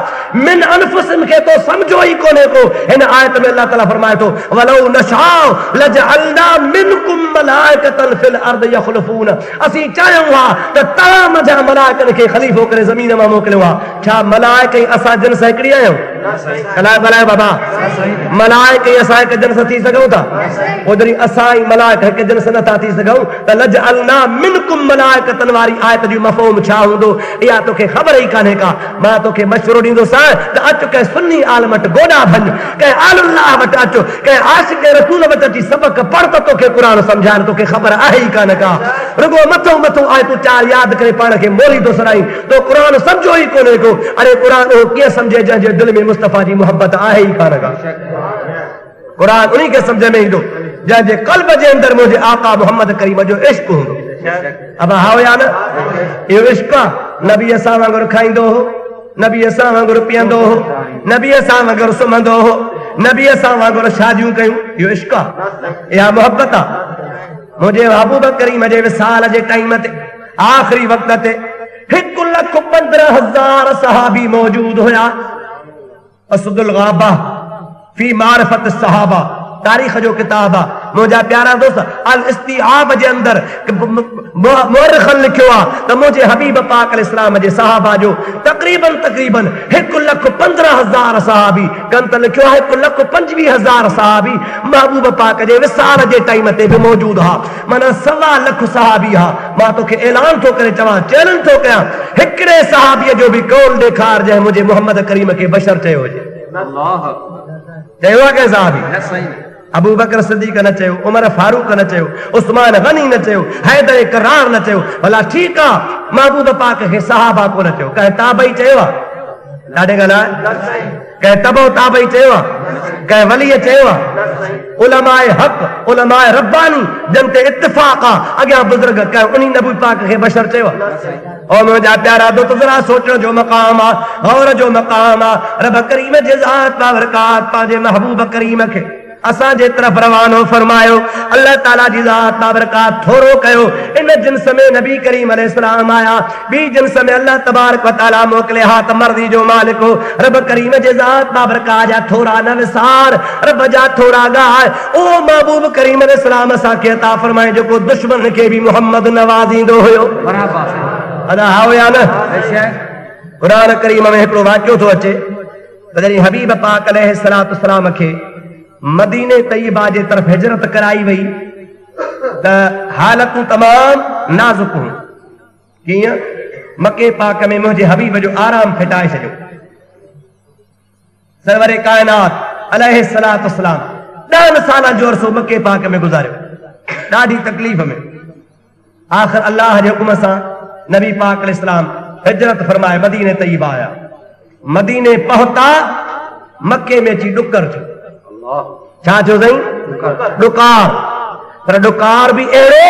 मिन अनफुसिहिम खे तो समझो ही कोने को। हिन आयत में अल्लाह ताला फरमाए तो वलौ नशाउ लजअलना मिनकुम मलाइकतन फिल अर्द यखलुफून। असीं चाहियूं हा त तव्हां मजा मलाइकन खे ख़लीफ़ो करे ज़मीन मां मोकिलियो हा। छा मलाइक ऐं असां जिन्स हिकिड़ी आहियूं? अलाए भलाए बाबा मलाइक ऐं असां हिकु जिन्स थी सघूं था? ओतिरी असां ई मलाइक हिकु जिन्स नथा थी सघूं त लजअलना मिनकुम मलाइकतन वारी आयत जो मफ़हूम छा हूंदो इहा तोखे ख़बर ई कान्हे का। मां तोखे मशवरो ॾींदोसां त अचु कंहिं सुन्नी आलिम वटि गोॾा भञ कंहिं आलिल्लाह वटि अचु कंहिं आशिक़ रसूल वटि अची सबक़ पढ़ त तोखे क़ुरान सम्झाइण तोखे ख़बर आहे ई कान का। रुगो मथो मथो आयतूं चार यादि करे पाण खे मोरी थो सराई तो क़ुरान सम्झो ई कोन्हे को। अरे क़ुरान उहो कीअं सम्झे जंहिंजे दिलि में मुस्तफ़ा जी मोहबत आहे ई कान का। क़ुरान उन्ही खे सम्झ में ईंदो जंहिंजे क़ल्ब जे अंदरि मुंहिंजे आका मोहम्मद करीम जो इश्क हूंदो। अब हाओ या न इहो इश्क आहे। नबी असां वांगुरु खाईंदो हो नबी असां वांगुरु पीअंदो हो नबी असां वांगुरु सुम्हंदो हो नबी असां वांगुरु शादियूं कयूं। इहो इश्क आहे इहा मोहबत आहे। मुंहिंजे महबूब करीम जे विसाल जे टाइम ते आख़िरी वक़्त ते 1,15,000 सहाबी मौजूद हुया। असदुल गाबा फी मारिफत सहाबा तारीख़ जो किताब आहे। मुंहिंजा प्यारा दोस्त अल इस्तिआब जे अंदरि मुअर्रिख़न लिखियो आहे त मुंहिंजे हबीब पाक अलैहिस्सलाम जे सहाबा जो तक़रीबन 1,15,000 सहाबी कनि त लिखियो आहे 1,25,000 सहाबी महबूब पाक जे विसाल जे टाइम ते बि मौजूद हा। माना 1.25 लख सहाबी हा। मां तोखे ऐलान थो करे चवां चैलेंज थो कयां हिकिड़े सहाबीअ जो बि कौल ॾेखार जंहिं मुंहिंजे मोहम्मद करीम खे बशर चयो हुजे। चयो आहे कंहिं सहाबी? अबू बकर सिद्दीक़ न चयो उमर फारूक न चयो उस्मान गनी न चयो हैदर करार न चयो। भला ठीकु आहे महबूब पाक खे सहाबा कोन चयो कंहिं ताबई चयो आहे? ॾाढे ॻाल्हि कंहिं तबो ताबई चयो आहे? कंहिं वलीअ चयो आहे? उलमाए हक़ उलमाए रब्बानी जन ते इत्तिफ़ाक़ आहे अॻियां बुज़ुर्ग कंहिं उन्ही नबी पाक खे बशर चयो आहे? और मुंहिंजा प्यारा दोस्त ज़रा सोचण जो मक़ाम आहे गौर जो मक़ाम आहे। रब करीम जे ज़ात बाबरकात पंहिंजे महबूब करीम खे असांजे तरफ रवानो फरमायो। अल्लाह ताला जी ज़ात बाबरकात थोरो कयो इन जिन्स में नबी करीम अलैहिस्सलाम आया ॿी जिन्स में अल्लाह तबारक व तआला मोकिले हा त मर्ज़ी जो मालिक हो। रब करीम जे ज़ात बाबरकात जा थोरा न विसार रब जा थोरा ॻाल्हि ओ महबूब करीम अलैहिस्सलाम असांखे अता फरमाए जेको दुश्मन खे बि मोहम्मद नवाज़ींदो हुयो। अदा हाओ या न क़ुरान करीम में हिकिड़ो वाक़ियो थो अचे त जॾहिं हबीब पाक अलैहिस्सलाम खे मदीने तैयबा जे तरफ हिजरत कराई वई त हालतूं तमाम नाज़ुक हुयूं। कीअं? मके पाक में मुंहिंजे हबीब जो आराम फिटाए छॾियो। सरवरे कायनात अलैहिस्सलाम 10 साल जो अरसो मके पाक में गुज़ारियो ॾाढी तकलीफ़ में। आख़िर अल्लाह जे हुकुम सां नबी पाक अलैहिस्सलाम हिजरत फरमाए मदीने तैयबा आया। मदीने पहुता मके में अची ॾुकर थियो। छा थियो साईं? ॾुकार। पर ॾुकार बि अहिड़ो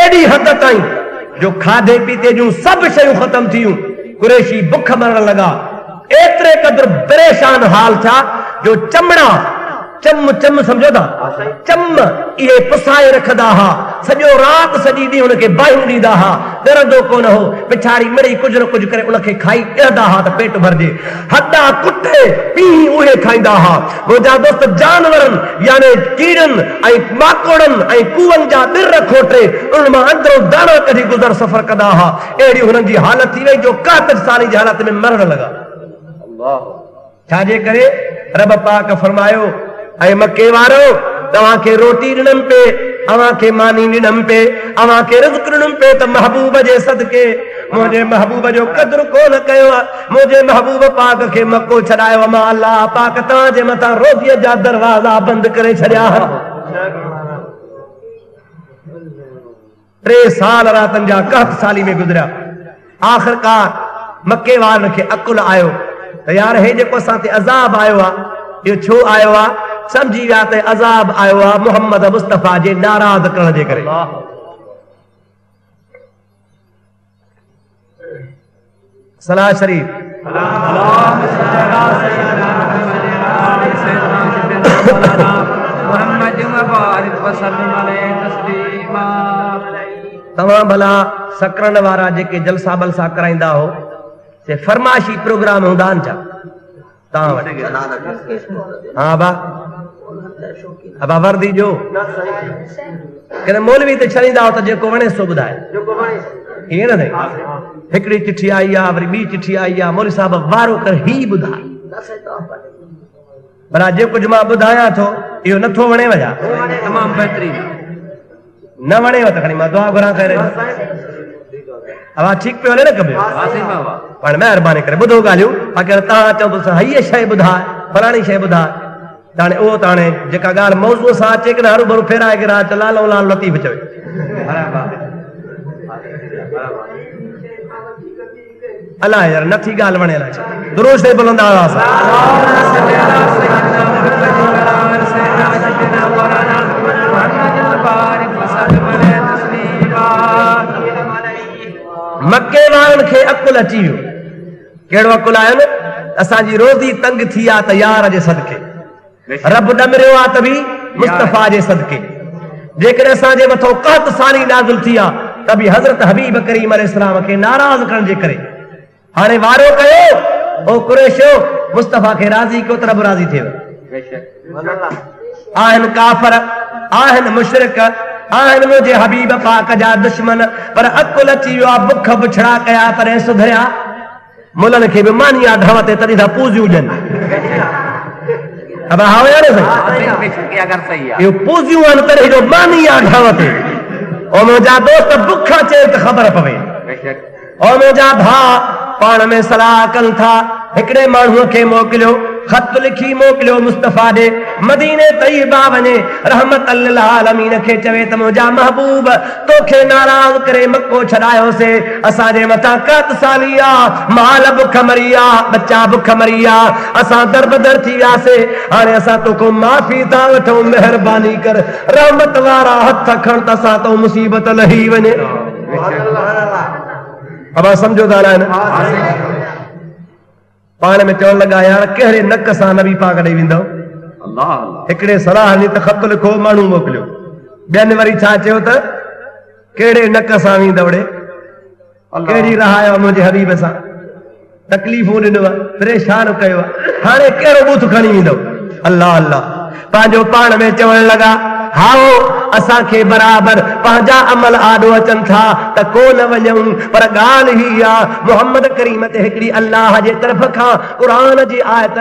एॾी हद ताईं जो खाधे पीते जूं सभु शयूं ख़तम थियूं। कुरैशी बुख मरण लॻा। एतिरे क़दुरु परेशान हाल था जो चमड़ा चम चम समझो था चम ये पुसाए रखदा हा। सॼो राति सॼी ॾींहुं हुनखे बाहियूं ॾींदा हा। डरंदो कोन हो। पिछाड़ी मिड़ी कुझु न कुझु करे उनखे खाई ॾहंदा हा त पेट भरिजे। हॾा कुटे पीउ उहे खाईंदा हा। मुंहिंजा दोस्त जानवरनि यानी कीड़नि ऐं माकोड़नि ऐं कूअनि जा ॾिर खोटे उन मां अंदरो दाणा कढी गुज़र सफ़र कंदा हा। अहिड़ी हुननि जी हालत थी वई जो 61 साल जी हालत में मरण लॻा। छाजे करे? रब पाक फरमायो ऐं मके वारो तव्हांखे रोटी ॾिननि पे अवां के मानी निडम पे, अवां के रिज़्क़ निडम पे त महबूब जे सदके मुझे महबूब जो कदर कोन कयो, मुझे महबूब पाक के मक्को छड़ायो। मां अल्लाह पाक तां जे मथा रोज़ीअ जा दरवाजा बंद करे छड़िया। 3 साल रातन जा कहत साली में गुजरिया। आखिरकार मक्के वारन खे अकुल आयो त यार हे जेको असां ते अज़ाब आयो आ, इहो छो आयो आ? समझी विया त अज़ाब आयो आ मोहम्मद मुस्तफ़ा जे नाराज़ करण जे करे। सलाह शरीफ तमाम भला सकरन वारा जेके जलसा बलसा कराइंदा हो से फरमाशी प्रोग्राम हुंदा आहिनि छा तव्हां वटि? हाँ बा अबा वर्दी जो कॾहिं मौलवी ते छॾींदा हो त जेको वणे सो ॿुधाए, ईअं न थिए। हिकिड़ी चिठी आई आहे, वरी ॿी चिठी आई आहे, मौलवी साहब वारो कर ही ॿुधाए। भला जेको मां ॿुधायां थो इहो नथो वणे वञा, तमामु बहितरीन न वणेव त खणी मां दुआ घुरां करे आवाज़ ठीक पे हले न कबे पण महिरबानी करे ॿुधो ॻाल्हियूं। अगरि तव्हां चओ त हीअ शइ ॿुधाए, फलाणी शइ ॿुधाए, त हाणे उहो त हाणे जेका ॻाल्हि मौज़ूअ सां अचे कि न हरू भरू फेराए करे अच लालो लाल लतीफ़ चवे। अलाए यार नथी ॻाल्हि वणे अलाए छा। दुरूद शरीफ़ बुलंद आवाज़ सां। मक्के वारन खे अकुल अची वियो। कहिड़ो अकुल आयो न? असांजी रोज़ी तंग थी आहे त यार जे सदके, रब ॾमरियो आहे त बि मुस्तफ़ा जे सदके। जेकॾहिं असांजे मथो कहत साली नाज़िल थी आहे त बि हज़रत हबीब करीम अलैहिस्सलाम खे नाराज़ करण जे करे। हाणे वारो कयो ओ कुरैशो, मुस्तफ़ा खे राज़ी कयो त रब राज़ी थिएव। आहिनि काफ़र, आहिनि मुशरिक, आहिनि मुंहिंजे हबीब पाक जा दुश्मन, पर अकुल अची वियो आहे। बुख बुछड़ा कया तॾहिं सुधरिया। मुलनि खे बि मानी आहे ढव ते तॾहिं था पूज़ियूं ॾियनि। अब हाउ यार सही इहो पूज़ियूं आहिनि तॾहिं हेॾो मानी आहे ढव ते। ओ मुंहिंजा दोस्त बुखा चए त ख़बर पवे। ओ मुंहिंजा भाउ पाण में सलाह कनि था। हिकिड़े माण्हूअ खे मोकिलियो, खत लिखी मोकिलियो मुस्तफ़ा ॾे, मदीने तैयबा वञे, रहमत लिल आलमीन खे चवे त मुंहिंजा महबूब तोखे नाराज़ करे मक्को छॾायोसे, असांजे मथां कहत साली आहे, माल बुख मरी आहे, बच्चा बुख मरी आहे, असां दरबदर थी वियासीं। हाणे असां तोखां माफ़ी था वठूं, महिरबानी कर रहमत वारा हथ खण त असां तो मुसीबत लही वञे। अब समझो था न? पाण में चवण लॻा यार कहिड़े नक सां नबी पाक ॾेई वेंदो? हिकिड़े सलाह ॾिनी त ख़त लिखो, माण्हू मोकिलियो। ॿियनि वरी छा चयो त कहिड़े नक सां वेंदवड़े, कहिड़ी रहायो मुंहिंजे हबीब सां, तकलीफ़ूं ॾिनव, परेशान कयो। हाणे कहिड़ो बूथ खणी वेंदो? अल्लाह अल्लाह पंहिंजो पाण में चवण लॻा, हाओ असांखे बराबर पंहिंजा अमल आॾो अचनि था त कोन वञूं, पर ॻाल्हि ही आहे मोहम्मद करीम ते हिकिड़ी अल्लाह जे तरफ़ खां क़ुरान जी आयत